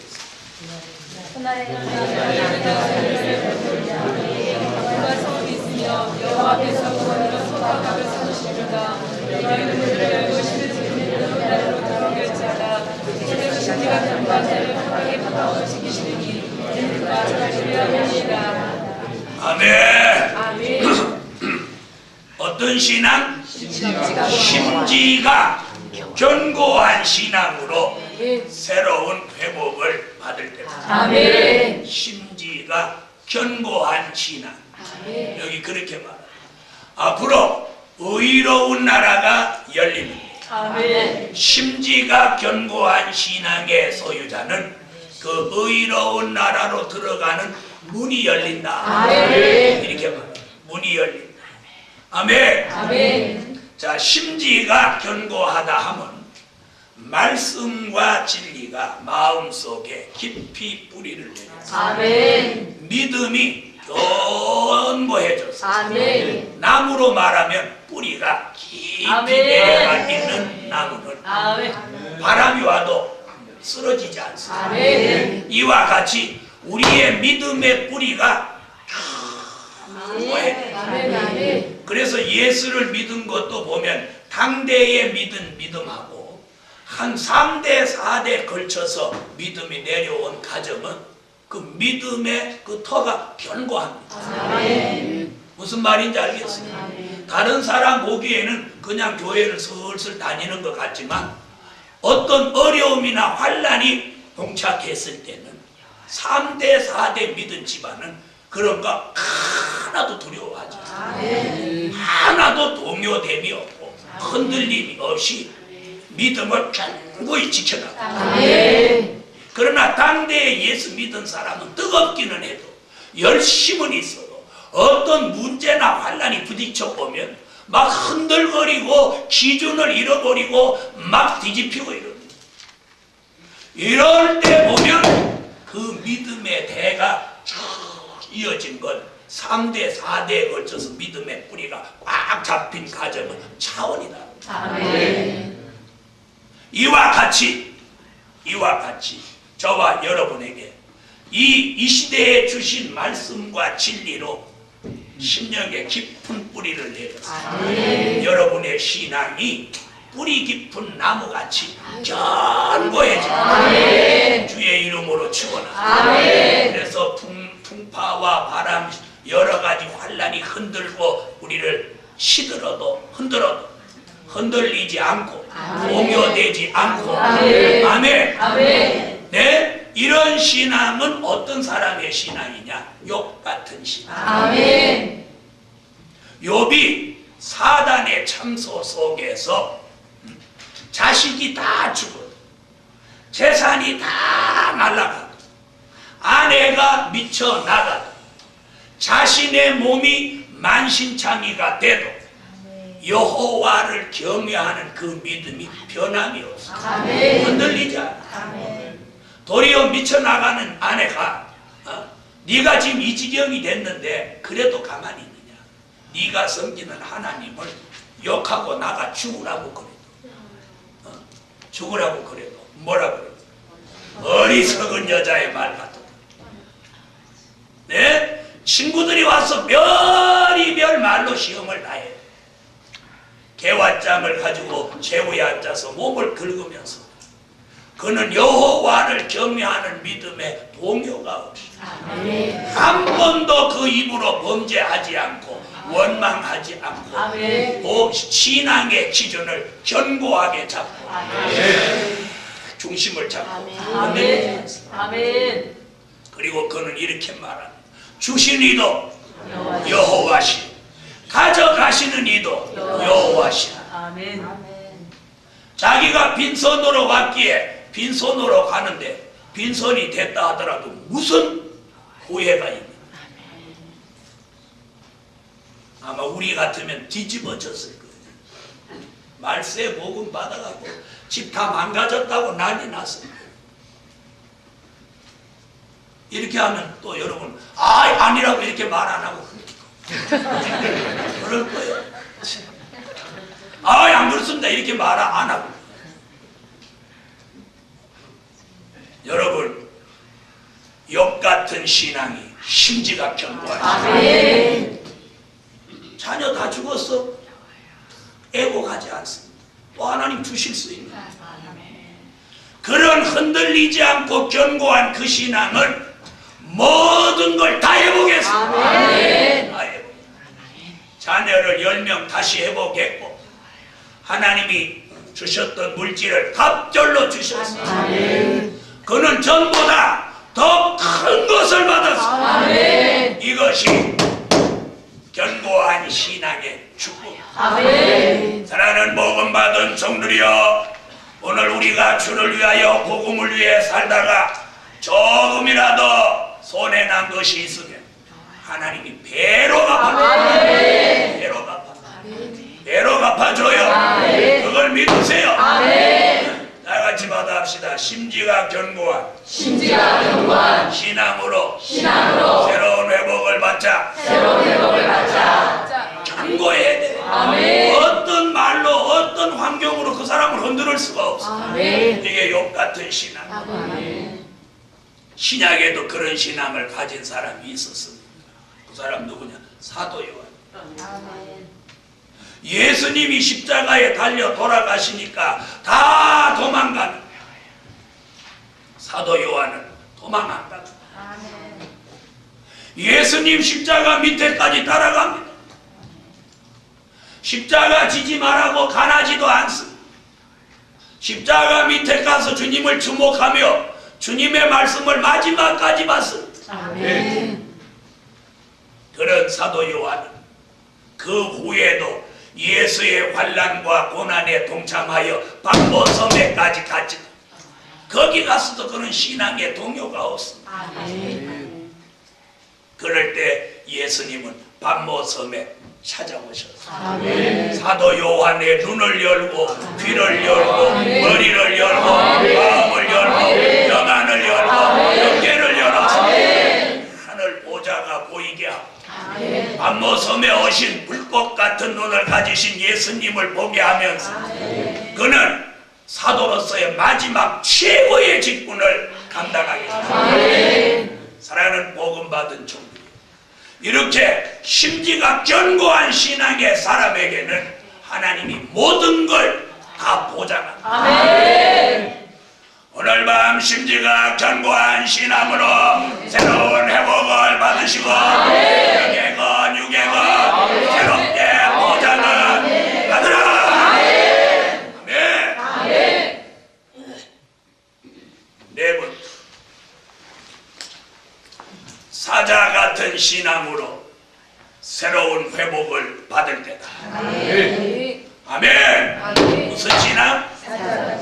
여호와께서 구원으로 밥을 사주십니다. 너희는 문을 열고 시는 나로 들어오겠지하다. 주께서 심지가 견고하자를 편하게 받아서 지키시느니 그가 저를 주려하니이다. 아멘. 아멘. 어떤 신앙? 심지가 견고한 신앙으로 새로운 회복을 받을 때입니다. 아멘. 심지가 견고한 신앙. 여기 그렇게 말합니다. 앞으로 의로운 나라가 열립니다. 아멘. 심지가 견고한 신앙의 소유자는 그 의로운 나라로 들어가는 문이 열린다. 아멘. 이렇게 말합니다. 문이 열린다. 아멘. 아멘. 자, 심지가 견고하다 하면 말씀과 진리가 마음속에 깊이 뿌리를 내려서 아멘. 믿음이 견고해졌어. 아멘. 나무로 말하면 뿌리가 깊이 아멘. 내려가 있는 나무는 아멘. 바람이 와도 쓰러지지 않습니다. 아멘. 이와 같이 우리의 믿음의 뿌리가 견고해. 아멘. 아멘. 그래서 예수를 믿은 것도 보면 당대에 믿은 믿음하고 한 3대 4대 걸쳐서 믿음이 내려온 가정은 그 믿음의 그 터가 견고합니다. 아멘. 무슨 말인지 알겠어요? 다른 사람 보기에는 그냥 교회를 슬슬 다니는 것 같지만 어떤 어려움이나 환난이 봉착했을 때는 3대 4대 믿은 집안은 그런 거 하나도 두려워하지 않아요. 하나도 동요됨이 없고 흔들림이 없이 믿음을 견고히 지켜나가요. 그러나 당대에 예수 믿은 사람은 뜨겁기는 해도 열심은 있어도 어떤 문제나 환난이 부딪혀 보면 막 흔들거리고 기준을 잃어버리고 막 뒤집히고 이럽니다. 이럴 때 보면 그 믿음의 대가 쭉 이어진 건 3대 4대에 걸쳐서 믿음의 뿌리가 꽉 잡힌 가정은 차원이다. 아멘. 이와 같이 저와 여러분에게 이 시대에 주신 말씀과 진리로 심령에 깊은 뿌리를 내려서 여러분의 신앙이 뿌리 깊은 나무같이 견고해져 주의 이름으로 축원합니다. 그래서 풍파와 바람 여러 가지 환난이 흔들고 우리를 시들어도 흔들리지 않고 동요되지 않고 아멘. 네, 이런 신앙은 어떤 사람의 신앙이냐? 욥 같은 신앙. 욥이 사단의 참소 속에서 자식이 다 죽어 재산이 다 날아가고 아내가 미쳐나가고 자신의 몸이 만신창이가 돼도 여호와를 경외하는 그 믿음이 변함이 없어. 흔들리지 않아. 도리어 미쳐나가는 아내가 네가 지금 이 지경이 됐는데 그래도 가만히 있느냐. 네가 섬기는 하나님을 욕하고 나가 죽으라고 그래도 뭐라 그래도 어리석은 여자의 말 같다. 네? 친구들이 와서 별의별 말로 시험을 다해. 개화장을 가지고 재우에 앉아서 몸을 긁으면서 그는 여호와를 경외하는 믿음에 동요가 없이 한 번도 그 입으로 범죄하지 않고 원망하지 않고 신앙의 기준을 견고하게 잡고 중심을 잡고 그리고 그는 이렇게 말합니다. 주신 이도 여호와시오 가져가시는 이도 여호와시오. 자기가 빈손으로 왔기에 빈손으로 가는데 빈손이 됐다 하더라도 무슨 후회가 있는 아마 우리 같으면 뒤집어졌을 거예요. 말세 복음 받아가고 집 다 망가졌다고 난리 났어요. 이렇게 하면 또 여러분 아니라고 이렇게 말 안 하고 그럴 거예요. 안 그렇습니다 이렇게 말 안 하고. 여러분 욥 같은 신앙이 심지가 견고하시오. 자녀 다 죽었어. 애곡하지 않습니다. 또 하나님 주실 수 있는 그런 흔들리지 않고 견고한 그 신앙은 모든 걸 다 해보겠습니다. 다 해보겠습니다. 자녀를 10명 다시 해보겠고 하나님이 주셨던 물질을 갑절로 주셨습니다. 그는 전보다 더 큰 것을 받았습니다. 이것이 견고한 신앙의 축복. 사랑하는 복음받은 종들이여, 오늘 우리가 주를 위하여 복음을 위해 살다가 조금이라도 손해 난 것이 있으면 하나님이 배로 갚아줘요. 배로 갚아줘요. 배로 갚아줘요. 그걸 믿으세요. 다같이 받아합시다. 심지가 견고한 신앙으로 새로운 회복을 받자. 견고해야 돼. 어떤 말로 어떤 환경으로 그 사람을 흔들 수가 없어. 이게 욥 같은 신앙. 신약에도 그런 신앙을 가진 사람이 있었습니다. 그 사람 누구냐? 사도 요한. 예수님이 십자가에 달려 돌아가시니까 다 도망가는 거예요. 사도 요한은 도망 안 가고 예수님 십자가 밑에까지 따라갑니다. 십자가 지지 말라고 가나지도 않습니다. 십자가 밑에 가서 주님을 주목하며 주님의 말씀을 마지막까지 받습니다. 그런 사도 요한은 그 후에도 예수의 환난과 고난에 동참하여 박모섬에까지 갔지. 거기 가서도 그런 신앙의 동요가 없습니다. 그럴 때 예수님은 박모섬에 찾아오셨어요. 사도 요한의 눈을 열고 귀를 열고 머리를 열고 마음을 열고 영안을 열고 영계를 열어서 하늘 보좌가 보이게 하고 박모섬에 오신 불꽃 같은 눈을 가지신 예수님을 보게 하면서 그는 사도로서의 마지막 최고의 직분을 감당하겠습니다. 사랑하는 복음 받은 종들, 이렇게 심지가 견고한 신앙의 사람에게는 하나님이 모든 걸 다 보장합니다. 오늘 밤 심지가 견고한 신앙으로 새로운 회복을 받으시고 영예건 유계건 새롭게 보장을 받으라. 아멘. 네 번째, 사자 같은 신앙으로 새로운 회복을 받을 때다. 아멘. 무슨 신앙?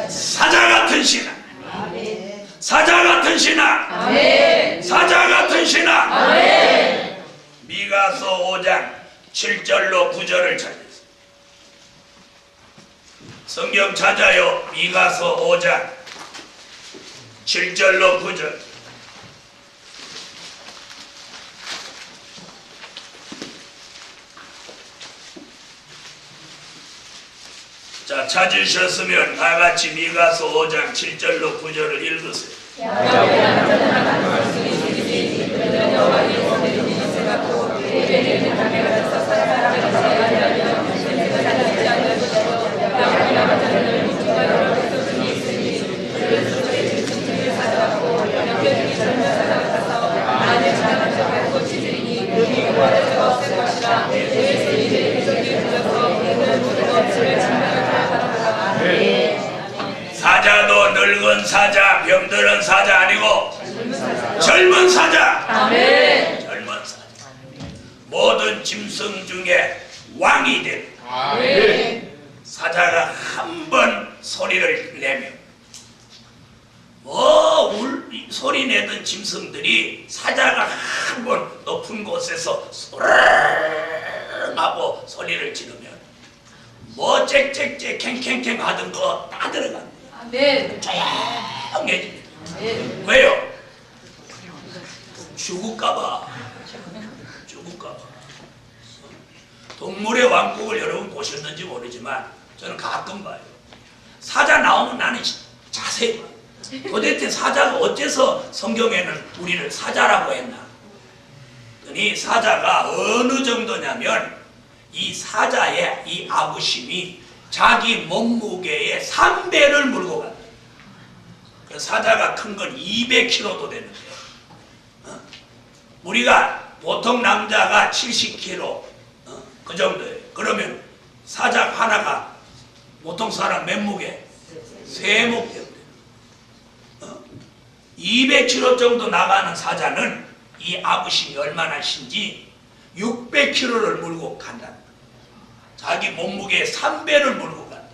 사자 같은 신앙. 사자 같은 신앙. 사자 같은 신앙. 미가서 5장 7절로 9절을 찾으세요. 성경 찾아요. 미가서 5장 7절로 9절. 자, 찾으셨으면 다같이 미가서 5장 7절로 9절을 읽으세요. 사자도 늙은 사자, 병들은 사자 아니고 젊은 사자. 젊은 사자. 모든 짐승 중에 왕이 된 사자가 한 번 소리를 내며 소리 내던 짐승들이 사자가 한 번 높은 곳에서 소르르하고 소리를 지르면 짹짹짹 캥캥캥 하던 거 다 들어갑니다. 조용해집니다. 왜요? 죽을까봐. 동물의 왕국을 여러분 보셨는지 모르지만 저는 가끔 봐요. 사자 나오면 나는 자세히 봐요. 도대체 사자가 어째서 성경에는 우리를 사자라고 했나? 이 사자가 어느 정도냐면 이 사자의 이 아부심이 자기 몸무게의 3배를 물고 간다. 그 사자가 큰 건 200kg도 되는데, 우리가 보통 남자가 70kg, 그 정도예요. 그러면 사자 하나가 보통 사람 몇 무게? 3목 정도. 200kg 정도 나가는 사자는 이 아부심이 얼마나 신지 600kg를 물고 간다. 자기 몸무게의 3배를 물고 간다.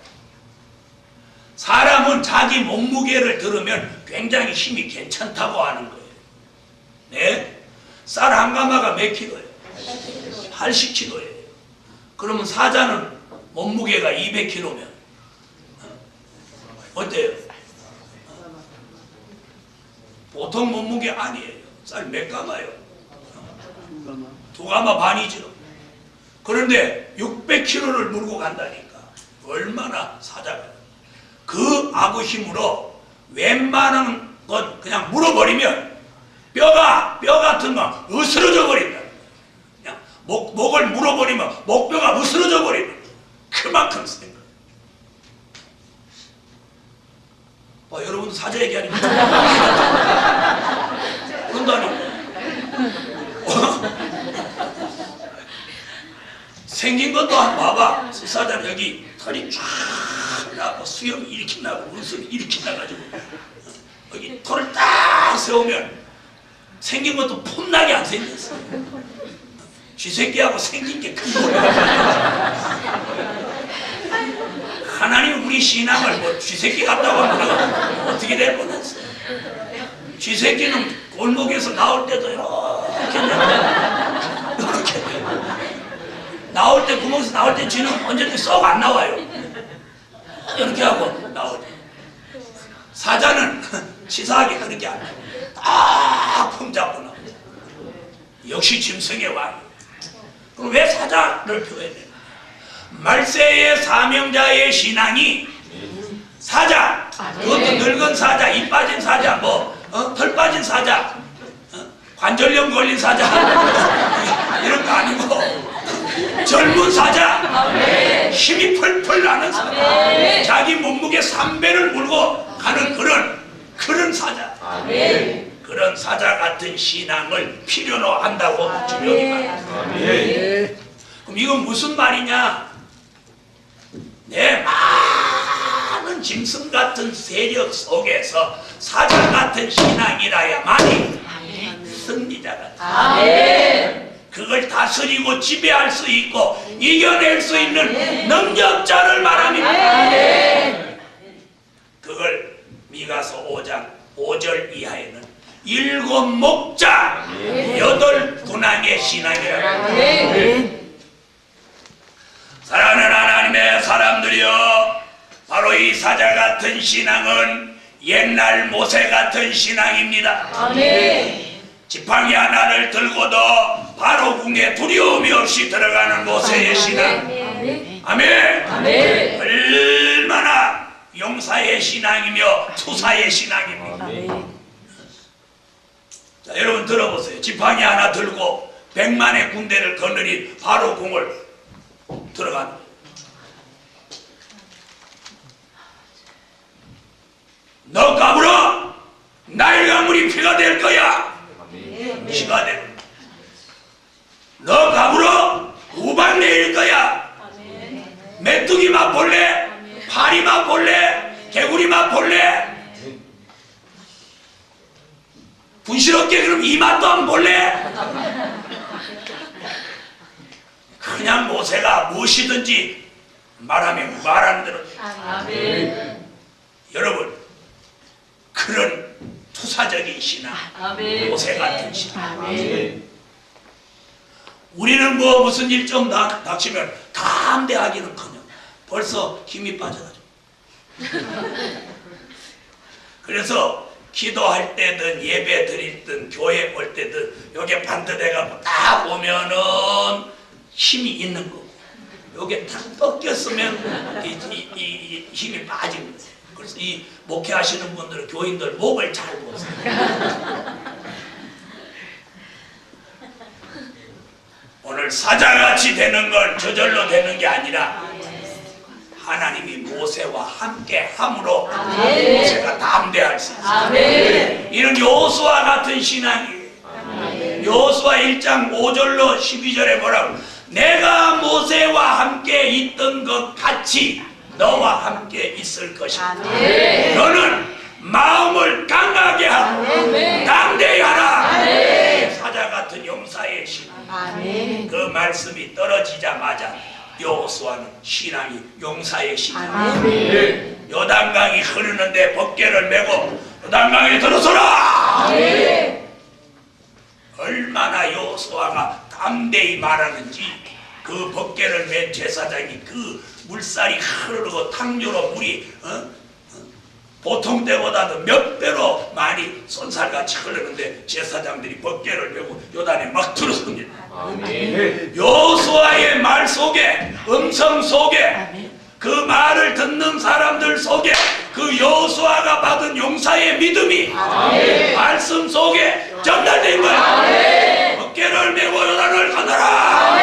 사람은 자기 몸무게를 들으면 굉장히 힘이 괜찮다고 하는 거예요. 네? 쌀 한 가마가 몇 킬로예요? 80kg예요. 그러면 사자는 몸무게가 200kg면 어때요? 보통 몸무게 아니에요. 쌀 몇 가마요? 2가마 반이죠. 그런데 600kg를 물고 간다니까 얼마나 사자가. 그 아부 힘으로 웬만한 건 그냥 물어버리면 뼈 같은 거 으스러져 버린다. 그냥 목을 물어버리면 목뼈가 으스러져 버린다. 그만큼 센 거. 여러분도 사자 얘기하니까 그런다니. 생긴 것도 한번 봐봐. 사자는 여기 털이 쫙 나고 수염이 이렇게 나고 눈썹이 이렇게 나가지고 여기 털을 딱 세우면 생긴 것도 폼나게 안 생겼어. 쥐새끼하고 생긴 게 큰 거야. 하나님 우리 신앙을 뭐 쥐새끼 같다고 하면 어떻게 될 뻔했어. 쥐새끼는 골목에서 나올 때도 이렇게 나올 때 구멍에서 나올 때 쥐는 언제든 썩 안 나와요. 이렇게 하고 나오죠. 사자는 치사하게 그렇게 안 나와요. 딱 품잡고 나와요. 역시 짐승의 왕. 그럼 왜 사자를 표현해요? 말세의 사명자의 신앙이 사자, 그것도 늙은 사자, 입 빠진 사자, 털 빠진 사자, 관절염 걸린 사자 이런 거 아니고 젊은 사자, 힘이 펄펄 나는 사자, 자기 몸무게 3배를 물고 가는 그런 사자, 그런 사자 같은 신앙을 필요로 한다고 지금 여기 말합니다. 그럼 이건 무슨 말이냐? 내 많은 짐승 같은 세력 속에서 사자 같은 신앙이라야만이 승리자가 돼. 그걸 다스리고 지배할 수 있고 이겨낼 수 있는 능력자를 말합니다. 그걸 미가서 5장 5절 이하에는 7 목자 8 군왕의 신앙이라고 합니다. 사랑하는 하나님의 사람들이여, 바로 이 사자 같은 신앙은 옛날 모세 같은 신앙입니다. 지팡이 하나를 들고도 바로 궁에 두려움이 없이 들어가는 모세의 신앙. 아멘. 얼마나 용사의 신앙이며 투사의 신앙입니다. 자, 여러분 들어보세요. 지팡이 하나 들고 100만의 군대를 거느린 바로 궁을 들어간. 너 가물어! 나의 가물이 피가 될 거야. 피가 되는. 너 가물어! 우박 내릴 거야. 메뚜기 맛볼래? 파리 맛볼래? 개구리 맛볼래? 분실없게 그럼 이 맛도 안 볼래? 그냥 모세가 무엇이든지 말하면 말하는 대로. 여러분, 그런 투사적인 신앙, 모세 같은 신앙. 우리는 무슨 일 좀 닥치면 감대하기는커녕 벌써 힘이 빠져가지고. 그래서 기도할 때든 예배 드릴 땐 교회 올 때든 요게 반듯해가지고 딱 보면은 힘이 있는 거고, 요게 탁 꺾였으면 이 힘이 빠진 거예요. 그래서 이 목회하시는 분들은 교인들 목을 잘 보세요. 오늘 사자같이 되는 건 저절로 되는 게 아니라 하나님이 모세와 함께 함으로 모세가 담대할 수 있어요. 아멘. 이는 여호수아 같은 신앙이에요. 여호수아 1장 5절로 12절에 뭐라고? 내가 모세와 함께 있던 것 같이 너와 함께 있을 것이다. 아멘. 너는 마음을 강하게 하고 담대히 하라. 사자 같은 용사의 신. 아멘. 그 말씀이 떨어지자마자 여호수아는 신앙이 용사의 신. 아멘. 요단강이 흐르는데 벗개를 메고 요단강에 들어서라. 아멘. 얼마나 여호수아가 담대히 말하는지 그 벗개를 맨 제사장이 그 물살이 흐르고 탕류로 물이 보통 때보다도 몇 배로 많이 쏜살같이 흐르는데 제사장들이 벗개를 메고 요단에 막 들어섭니다. 여호수아의 말 속에, 음성 속에, 그 말을 듣는 사람들 속에 그 여호수아가 받은 용사의 믿음이 말씀 속에 전달된 거야. 벗개를 메고 요단을 건너라.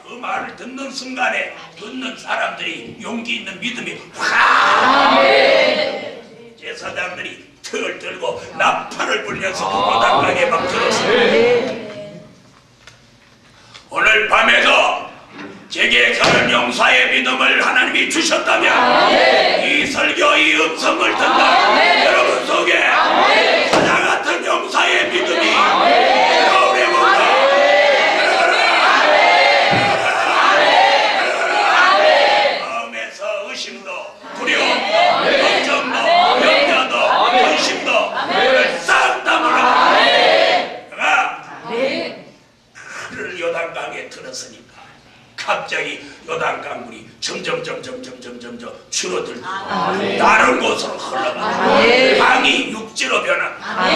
그 말을 듣는 순간에 듣는 사람들이 용기 있는 믿음이 확. 제사장들이 턱을 들고 나팔을 불면서 요단강에 막 들었어요. 오늘 밤에도 제게 그런 용사의 믿음을 하나님이 주셨다면 이 설교, 이 음성을 듣는 여러분 속에 사자 같은 용사의 믿음이 오래 묵다. 마음에서 의심도, 두려움도, 걱정도, 염려도, 근심도 오늘 싹 다물어. 내가 그를 요단강에 들었으니까 갑자기 요단강 물이 점점 줄어들고 다른 곳으로 흘러가 강이 육지로 변한다.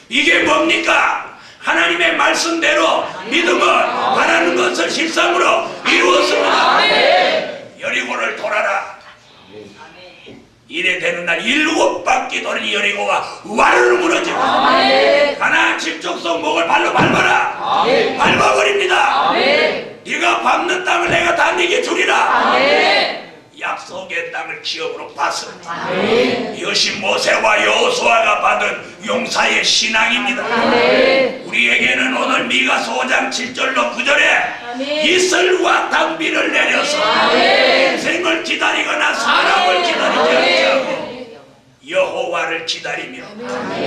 이게 뭡니까? 하나님의 말씀대로 믿음을 바라는 것을 실상으로 이루었습니다. 여리고를 돌아라. 이래 되는 날 7바퀴 도는 여리고가 와르르 무너지고 가나안 칠족속 목을 발로 밟아라. 밟아버립니다. 네가 밟는 땅을 내가 다 네게 주리라. 약속의 땅을 기업으로 받습니다. 이것이 모세와 여호수아가 받은 용사의 신앙입니다. 우리에게는 오늘 미가서 5장 7절로 9절에 이슬과 단비를 내려서 인생을 기다리거나 사람을 기다리지 않고 여호와를 기다리며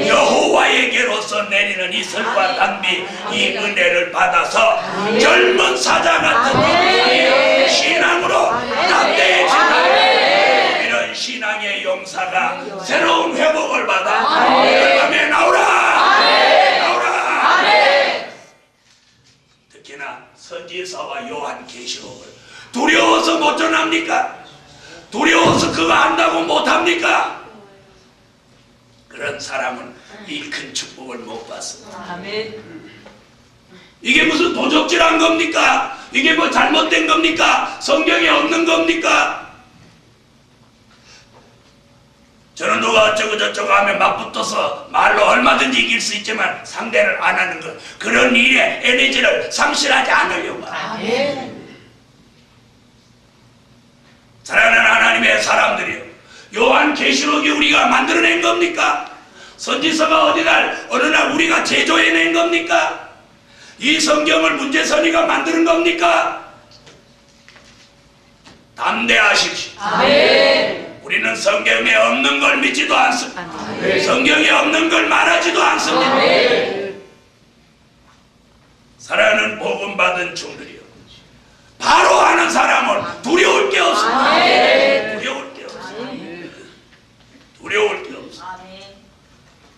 여호와에게로서 내리는 이슬과 단비, 이 은혜를 받아서 젊은 사자 같은 용사의 신앙으로 담대해지는 이런 신앙의 용사가 새로운 회복을 받아 오늘 밤에 나오라. 특히나 선지서와 요한계시록을 두려워서 못 전합니까? 두려워서 그거 한다고 못합니까? 그런 사람은 이 큰 축복을 못 받습니다. 이게 무슨 도적질한 겁니까? 이게 뭐 잘못된 겁니까? 성경에 없는 겁니까? 저는 누가 어쩌고 저쩌고 하면 막 붙어서 말로 얼마든지 이길 수 있지만 상대를 안 하는 것, 그런 일에 에너지를 상실하지 않으려고 합니다. 사랑하는 하나님의 사람들이요, 요한계시록이 우리가 만들어낸 겁니까? 선지서가 어느 날 우리가 제조해낸 겁니까? 이 성경을 문제선이가 만드는 겁니까? 담대하십시오. 우리는 성경에 없는 걸 믿지도 않습니다. 성경에 없는 걸 말하지도 않습니다. 사랑하는 복음 받은 종들이요, 바로 하는 사람은 두려울 게 없습니다. 두려울 게 없습니다. 두려울 게 없습니다.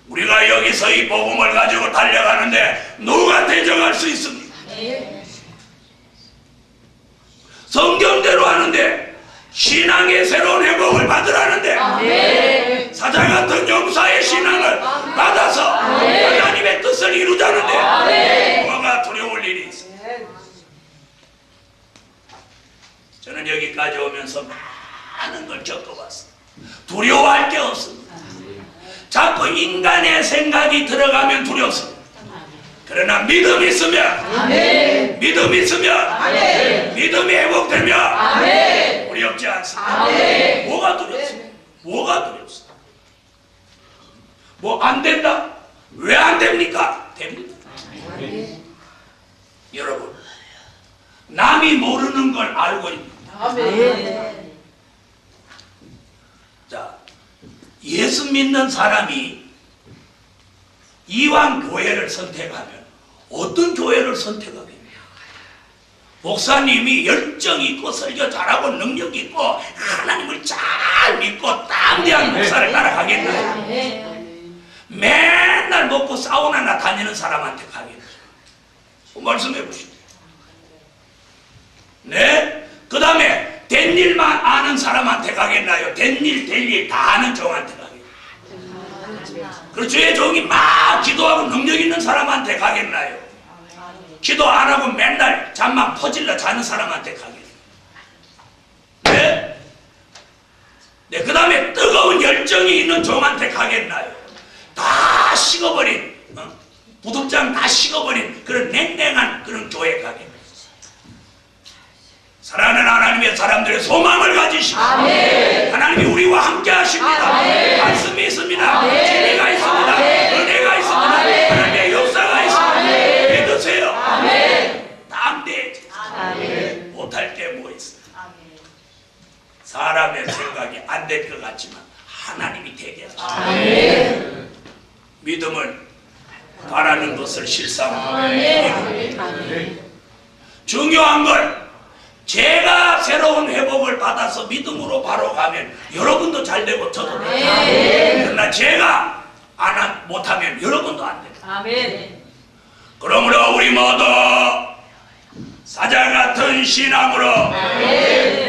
우리가 여기서 이 복음을 가지고 달려가는데 누가 대적할 수 있습니까? 성경대로 하는데, 신앙의 새로운 회복을 받으라는데, 사자 같은 용사의 신앙을 받아서 하나님의 뜻을 이루자는데 뭐가 두려울 일이 있습니다. 저는 여기까지 오면서 많은 걸 겪어봤습니다. 두려워할 게 없습니다. 자꾸 인간의 생각이 들어가면 두렵습니다. 그러나 믿음 있으면, 믿음이 회복되면 우리 두렵지 않습니다. 뭐가 두렵습니까? 뭐가 두렵습니까? 뭐 안 된다? 왜 안 됩니까? 됩니다. 여러분, 남이 모르는 걸 알고 있습니다. 자, 예수 믿는 사람이 이왕 교회를 선택하면 어떤 교회를 선택하겠냐? 목사님이 열정 있고 설교 잘하고 능력 있고 하나님을 잘 믿고 담대한 목사를 따라가겠나요? 맨날 먹고 사우나나 다니는 사람한테 가겠나요? 말씀해 보십시오. 네? 그 다음에 된 일만 아는 사람한테 가겠나요? 된 일, 될 일 다 아는 종한테 가겠나요? 그리고 주의 종이 막 기도하고 능력 있는 사람한테 가겠나요? 기도 안 하고 맨날 잠만 퍼질러 자는 사람한테 가겠나요? 네? 네, 그 다음에 뜨거운 열정이 있는 종한테 가겠나요? 다 식어버린, 부둣장 다 식어버린 그런 냉랭한 그런 교회 가겠나요? 사랑하는 하나님의 사람들의 소망을 가지시고 하나님이 우리와 함께 하십니다. 말씀이 있습니다. 진리가 있습니다. 은혜가 있습니다. 하나님의 역사가 있습니다. 믿으세요. 담대해지세요. 못할 게 뭐 있어요? 사람의 생각이 안 될 것 같지만 하나님이 되게 하십니다. 믿음은 바라는 것을 실상합니다. 중요한 건 제가 새로운 회복을 받아서 믿음으로 바로 가면 여러분도 잘 되고 저도 돼요. 그러나 제가 못하면 여러분도 안 돼요. 그러므로 우리 모두 사자 같은 신앙으로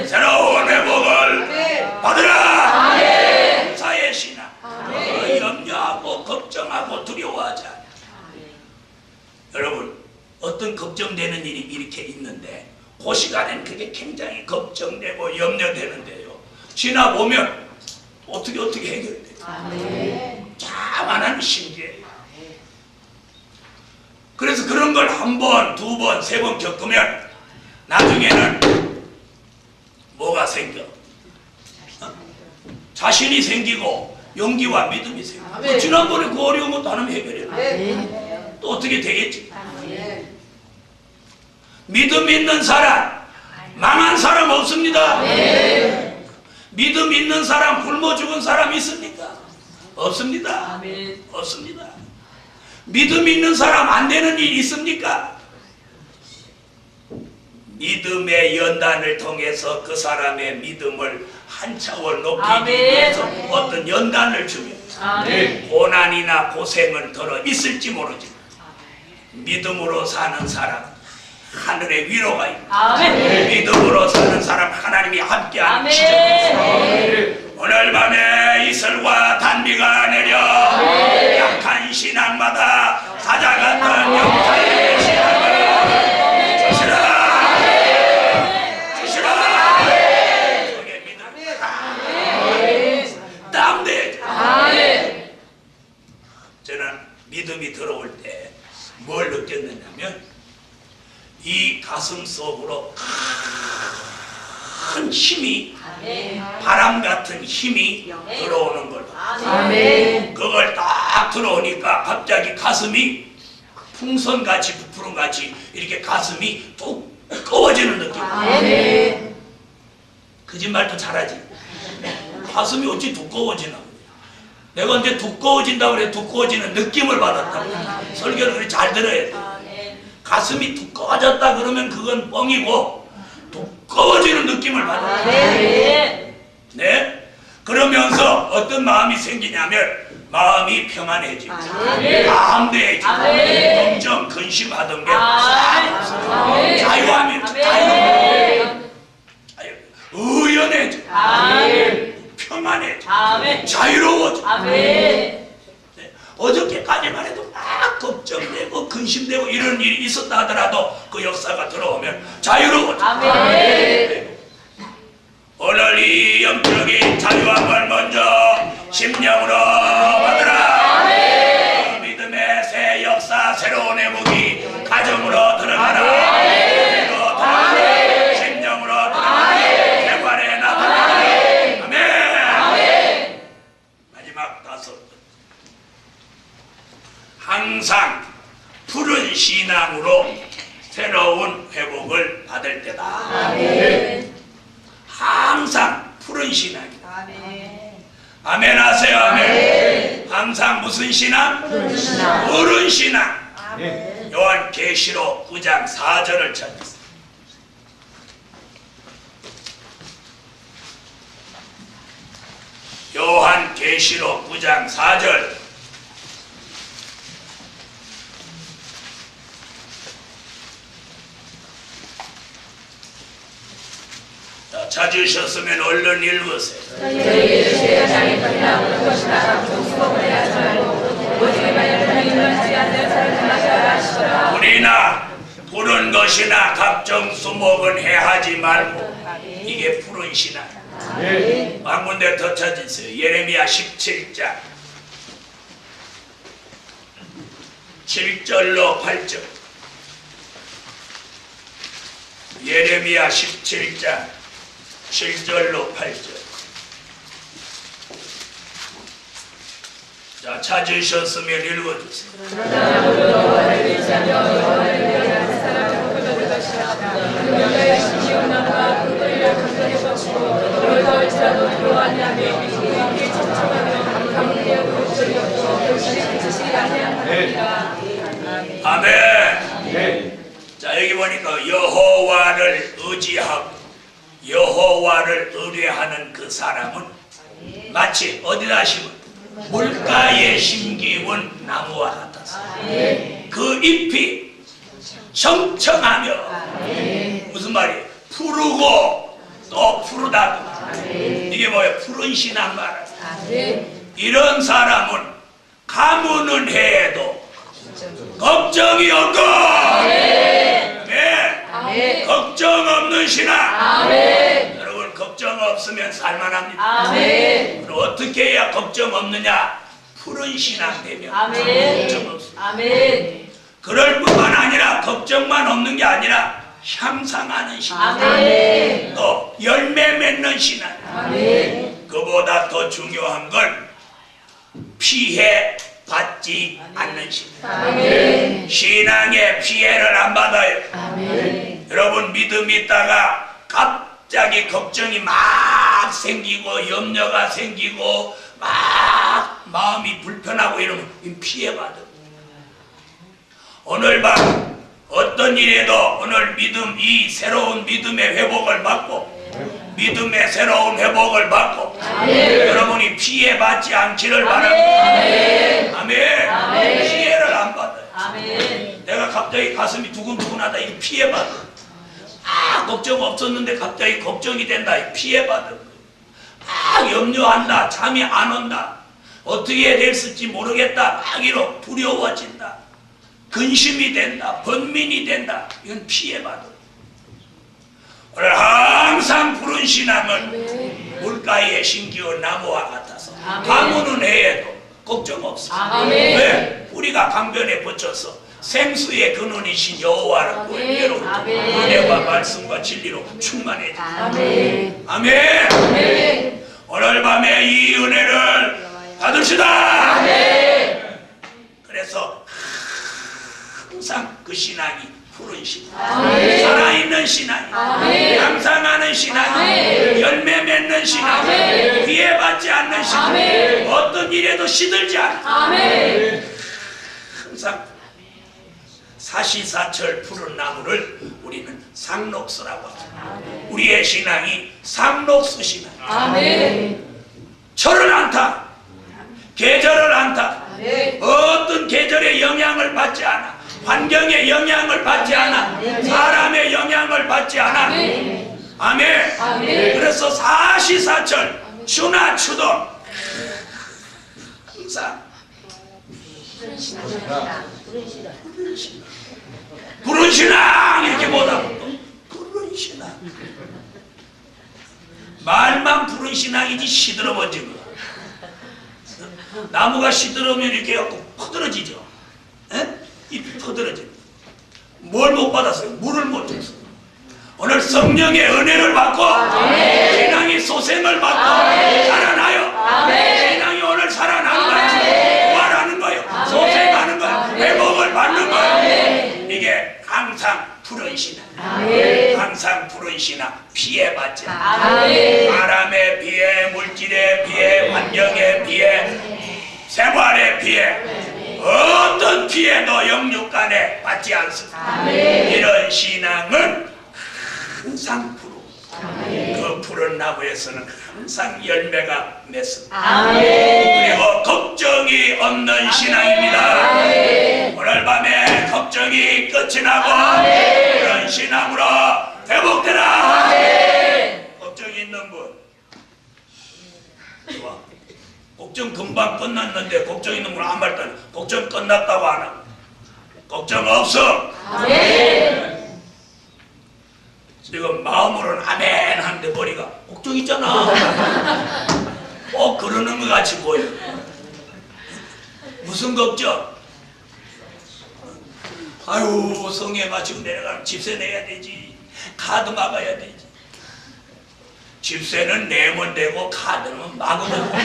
새로운 회복을 받으라. 사의 신앙. 염려하고 걱정하고 두려워하지 않아. 여러분, 어떤 걱정되는 일이 이렇게 있는데 그 시간엔 그게 굉장히 걱정되고 염려되는데요. 지나보면 어떻게 해결돼요? 참 하나님 신기해요. 그래서 그런 걸 한 번, 두 번, 세 번 겪으면 나중에는 뭐가 생겨? 자신이 생기고 용기와 믿음이 생겨. 지난번에 그 어려운 것도 하나님 해결해요. 또 어떻게 되겠지? 믿음 있는 사람, 망한 사람 없습니다. 믿음 있는 사람, 굶어 죽은 사람 있습니까? 없습니다. 없습니다. 믿음 있는 사람 안 되는 일 있습니까? 믿음의 연단을 통해서 그 사람의 믿음을 한 차원 높이기 위해서 어떤 연단을 주면 고난이나 고생은 덜어 있을지 모르지만 믿음으로 사는 사람 하늘의 위로가 있다. 믿음으로 사는 사람 하나님이 함께하는 지점입니다. 오늘 밤에 이슬과 단비가 내려 약한 신앙마다 사자 같은 영타의 신앙을 주시라. 그게 믿음. 담대. 저는 믿음이 들어올 때 뭘 느꼈느냐면 이 가슴 속으로 큰 힘이, 바람 같은 힘이 들어오는 걸. 그걸 딱 들어오니까 갑자기 가슴이 풍선같이 부푸름같이 이렇게 가슴이 두꺼워지는 느낌. 거짓말도 잘하지. 가슴이 어찌 두꺼워지나. 내가 언제 두꺼워진다고 그래. 두꺼워지는 느낌을 받았다고. 설교를 그렇게 잘 들어야 돼. 가슴이 두꺼워졌다 그러면 그건 뻥이고 두꺼워지는 느낌을 받아요. 네? 그러면서 어떤 마음이 생기냐면 마음이 평안해지고 담대해지고 걱정, 근심하던 게 자유하면 의연해지고 평안해지고 자유로워지고. 네. 어저께까지만 해도 막 걱정되고 근심되고 이런 일이 있었다 하더라도 그 역사가 들어오면 자유로워져. 오늘 이 영적인 자유함을 먼저 심령으로 받으라. 믿음의 새 역사, 새로운 회복이 가정으로 들어가라. 심령으로 들어가라. 생활에 나타나라. 푸른 신앙이다. 아멘. 아멘 하세요. 아멘. 항상 무슨 신앙? 푸른 신앙. 아멘. 요한계시록 9장 4절을 찾았습니다. 요한계시록 9장 4절. 자, 찾으셨으면 얼른 읽으세요. 저희에게 죄가 당했거나 옳은 것이나 수고를 하지 말고 오직 만약 인간지 않는 사람을 마셔라 하시더라. 불이나 푸른 것이나 각종 수목은 해하지 말고. 이게 푸른 신앙. 한 군데 더 찾으세요. 예레미야 17장 7절로 8절. 예레미야 17장 7절로 8절. 자, 찾으셨으면 읽어주세요. 아멘. 자, 여기 보니까 여호와를 의지하고 여호와를 의뢰하는 그 사람은 마치 어디다 심은 물가에 심기운 나무와 같아서 그 잎이 청청하며 무슨 말이에요? 푸르고 또 푸르다고. 이게 뭐예요? 푸른 신앙 말이에요. 이런 사람은 가무는 해도 걱정이 없고 네. 걱정 없는 신앙. 여러분 걱정 없으면 살만합니다. 그럼 어떻게 해야 걱정 없느냐? 푸른 신앙 되면 걱정 없습니다. 그럴 뿐만 아니라 걱정만 없는 게 아니라 향상하는 신앙. 또 열매 맺는 신앙. 그보다 더 중요한 건 피해 받지 않는 신앙. 신앙에 피해를 안 받아요. 여러분 믿음 있다가 갑자기 걱정이 막 생기고 염려가 생기고 막 마음이 불편하고 이러면 피해받아요. 오늘 밤 어떤 일에도 오늘 믿음, 이 새로운 믿음의 회복을 받고 믿음의 새로운 회복을 받고 여러분이 피해받지 않기를 바랍니다. 아멘. 피해를 안 받아요. 내가 갑자기 가슴이 두근두근하다. 이 피해받아. 걱정 없었는데 갑자기 걱정이 된다. 이 피해받아. 염려한다. 잠이 안 온다. 어떻게 해야 될지 모르겠다. 막 이러 두려워진다. 근심이 된다. 번민이 된다. 이건 피해받아. 오늘 항상 푸른 신앙은 물가에 심기운 나무와 같아서 가무는 해에도 걱정 없습니다. 왜? 우리가 강변에 붙여서 생수의 근원이신 여호와를 구해 여러분 은혜와 말씀과 진리로 충만해져. 아멘. 오늘 밤에 이 은혜를 받읍시다. 그래서 항상 그 신앙이 푸른 신앙, 살아있는 신앙, 향상하는 신앙, 열매 맺는 신앙, 피해받지 않는 신앙, 어떤 일에도 시들지 않아. 항상 사시사철 푸른 나무를 우리는 상록수라고 합니다. 우리의 신앙이 상록수 신앙. 철을 안 타, 계절을 안 타, 어떤 계절의 영향을 받지 않아. 환경의 영향을 받지 않아. 사람의 영향을 받지 않아. 아멘. 그래서 사시사철 추나 추동 항상 푸른 신앙 이렇게 못하고 푸른 신앙. 말만 푸른 신앙이지 시들어버진 거. 나무가 시들으면 이렇게 해갖고 퍼들어지죠. 잎이 퍼들어집니다. 뭘 못 받았어요? 물을 못 줬어요. 오늘 성령의 은혜를 받고 신앙이 소생을 받고 살아나요. 신앙이 오늘 살아나는 거예요. 부활하는 거예요. 소생하는 거예요. 회복을 받는 거예요. 이게 항상 푸른 신앙. 항상 푸른 신앙. 피해받지 않아요. 바람에 물질에 비해, 환경에 비해, 생활에 비해 어떤 피해도 영육간에 받지 않습니다. 이런 신앙은 항상 푸르고 그 푸른 나무에서는 항상 열매가 맺습니다. 그리고 걱정이 없는 신앙입니다. 오늘 밤에 걱정이 끝이 나고 그런 신앙으로 회복되라. 걱정이 있는 분 좋아. 걱정 금방 끝났는데 걱정 있는 분 아무 말도 안 해. 걱정 끝났다고 안 하고 걱정 없어. 지금 마음으로는 아멘 하는데 머리가 걱정 있잖아. 그러는 것 같이 보여. 무슨 걱정? 아유 성에 마치고 내려가면 집세 내야 되지, 카드 막아야 되지. 집세는 내면 되고 카드는 막으면 돼.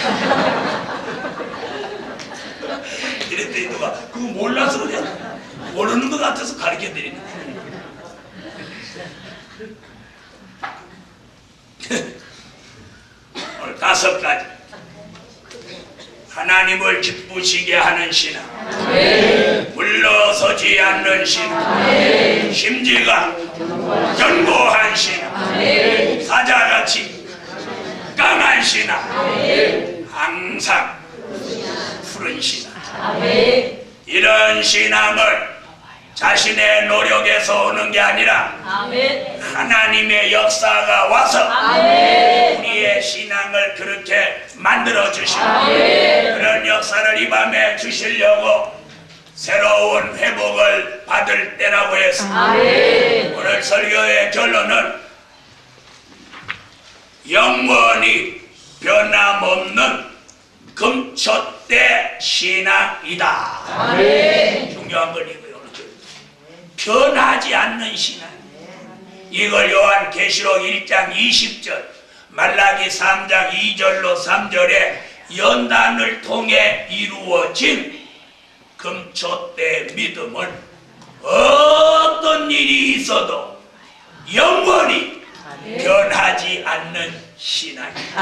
이랬더니 누가 그거 몰라서 그래. 모르는 것 같아서 가르쳐드리는 거야. 오늘 5가지 하나님을 기쁘시게 하는 신앙, 물러서지 않는 신앙, 심지가 견고한 신앙, 사자같이 강한 신앙, 항상 푸른 신앙. 이런 신앙을 자신의 노력에서 오는 게 아니라 하나님의 역사가 와서 우리의 신앙을 그렇게 만들어 주시고 그런 역사를 이 밤에 주시려고 새로운 회복을 받을 때라고 했습니다. 오늘 설교의 결론은 영원히 변함없는 금초대 신앙이다. 중요한 건 이거예요. 변하지 않는 신앙. 이걸 요한계시록 1장 20절, 말라기 3장 2절로 3절에 연단을 통해 이루어진 금초대 믿음은 어떤 일이 있어도 영원히 변하지 않는 신앙이다.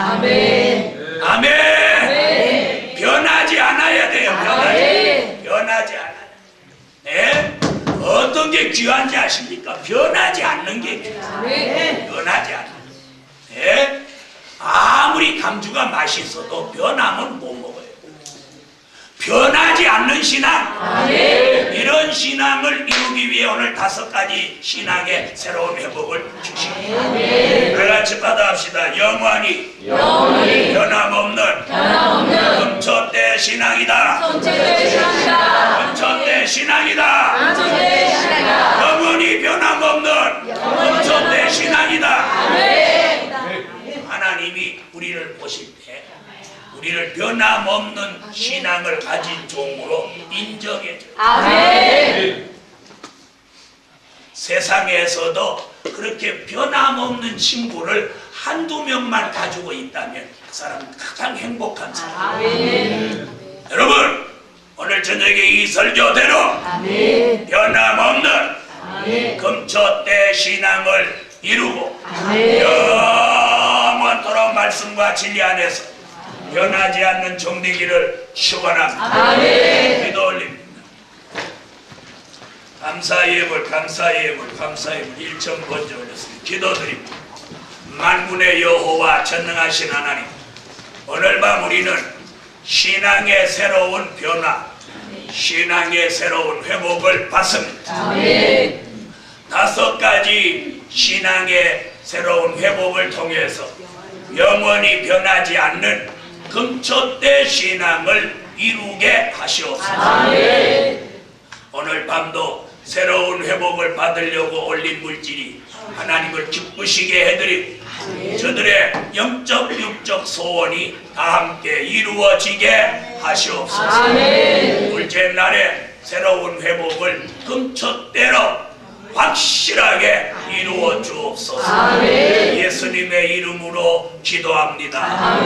아멘. 변하지 않아야 돼요. 변하지 않아요. 네? 어떤 게 귀한지 아십니까? 변하지 않는 게 귀해요. 변하지 않는 게. 네? 아무리 감주가 맛있어도 변하면 못 먹어요. 변하지 않는 신앙. 이런 신앙을 이루기 위해 오늘 5가지 신앙의 새로운 회복을 주십니다. 다같이 받아합시다. 영원히 변함없는 금초대 신앙이다. 금초대 신앙이다. 영원히 변함없는 금초대 신앙이다. 하나님이 우리를 보실 때 우리를 변함없는 신앙을 가진 종으로 인정해줘요. 세상에서도 그렇게 변함없는 친구를 한두 명만 가지고 있다면 그 사람은 가장 행복한 사람이에요. 여러분, 오늘 저녁에 이 설교대로 변함없는 금초대 신앙을 이루고 영원토록 말씀과 진리 안에서 변하지 않는 종되기를 축원합니다. 기도 올립니다. 감사의 예물 1천 번째 올렸습니다. 기도드립니다. 만군의 여호와 전능하신 하나님, 오늘 밤 우리는 신앙의 새로운 변화, 신앙의 새로운 회복을 받습니다. 5가지 신앙의 새로운 회복을 통해서 영원히 변하지 않는 금초대 신앙을 이루게 하시옵소서. 오늘 밤도 새로운 회복을 받으려고 올린 물질이 하나님을 기쁘시게 해드리고 저들의 영적 육적 소원이 다 함께 이루어지게 하시옵소서. 둘째 날에 새로운 회복을 금초대로 확실하게 이루어 주옵소서. 예수님의 이름으로 기도합니다.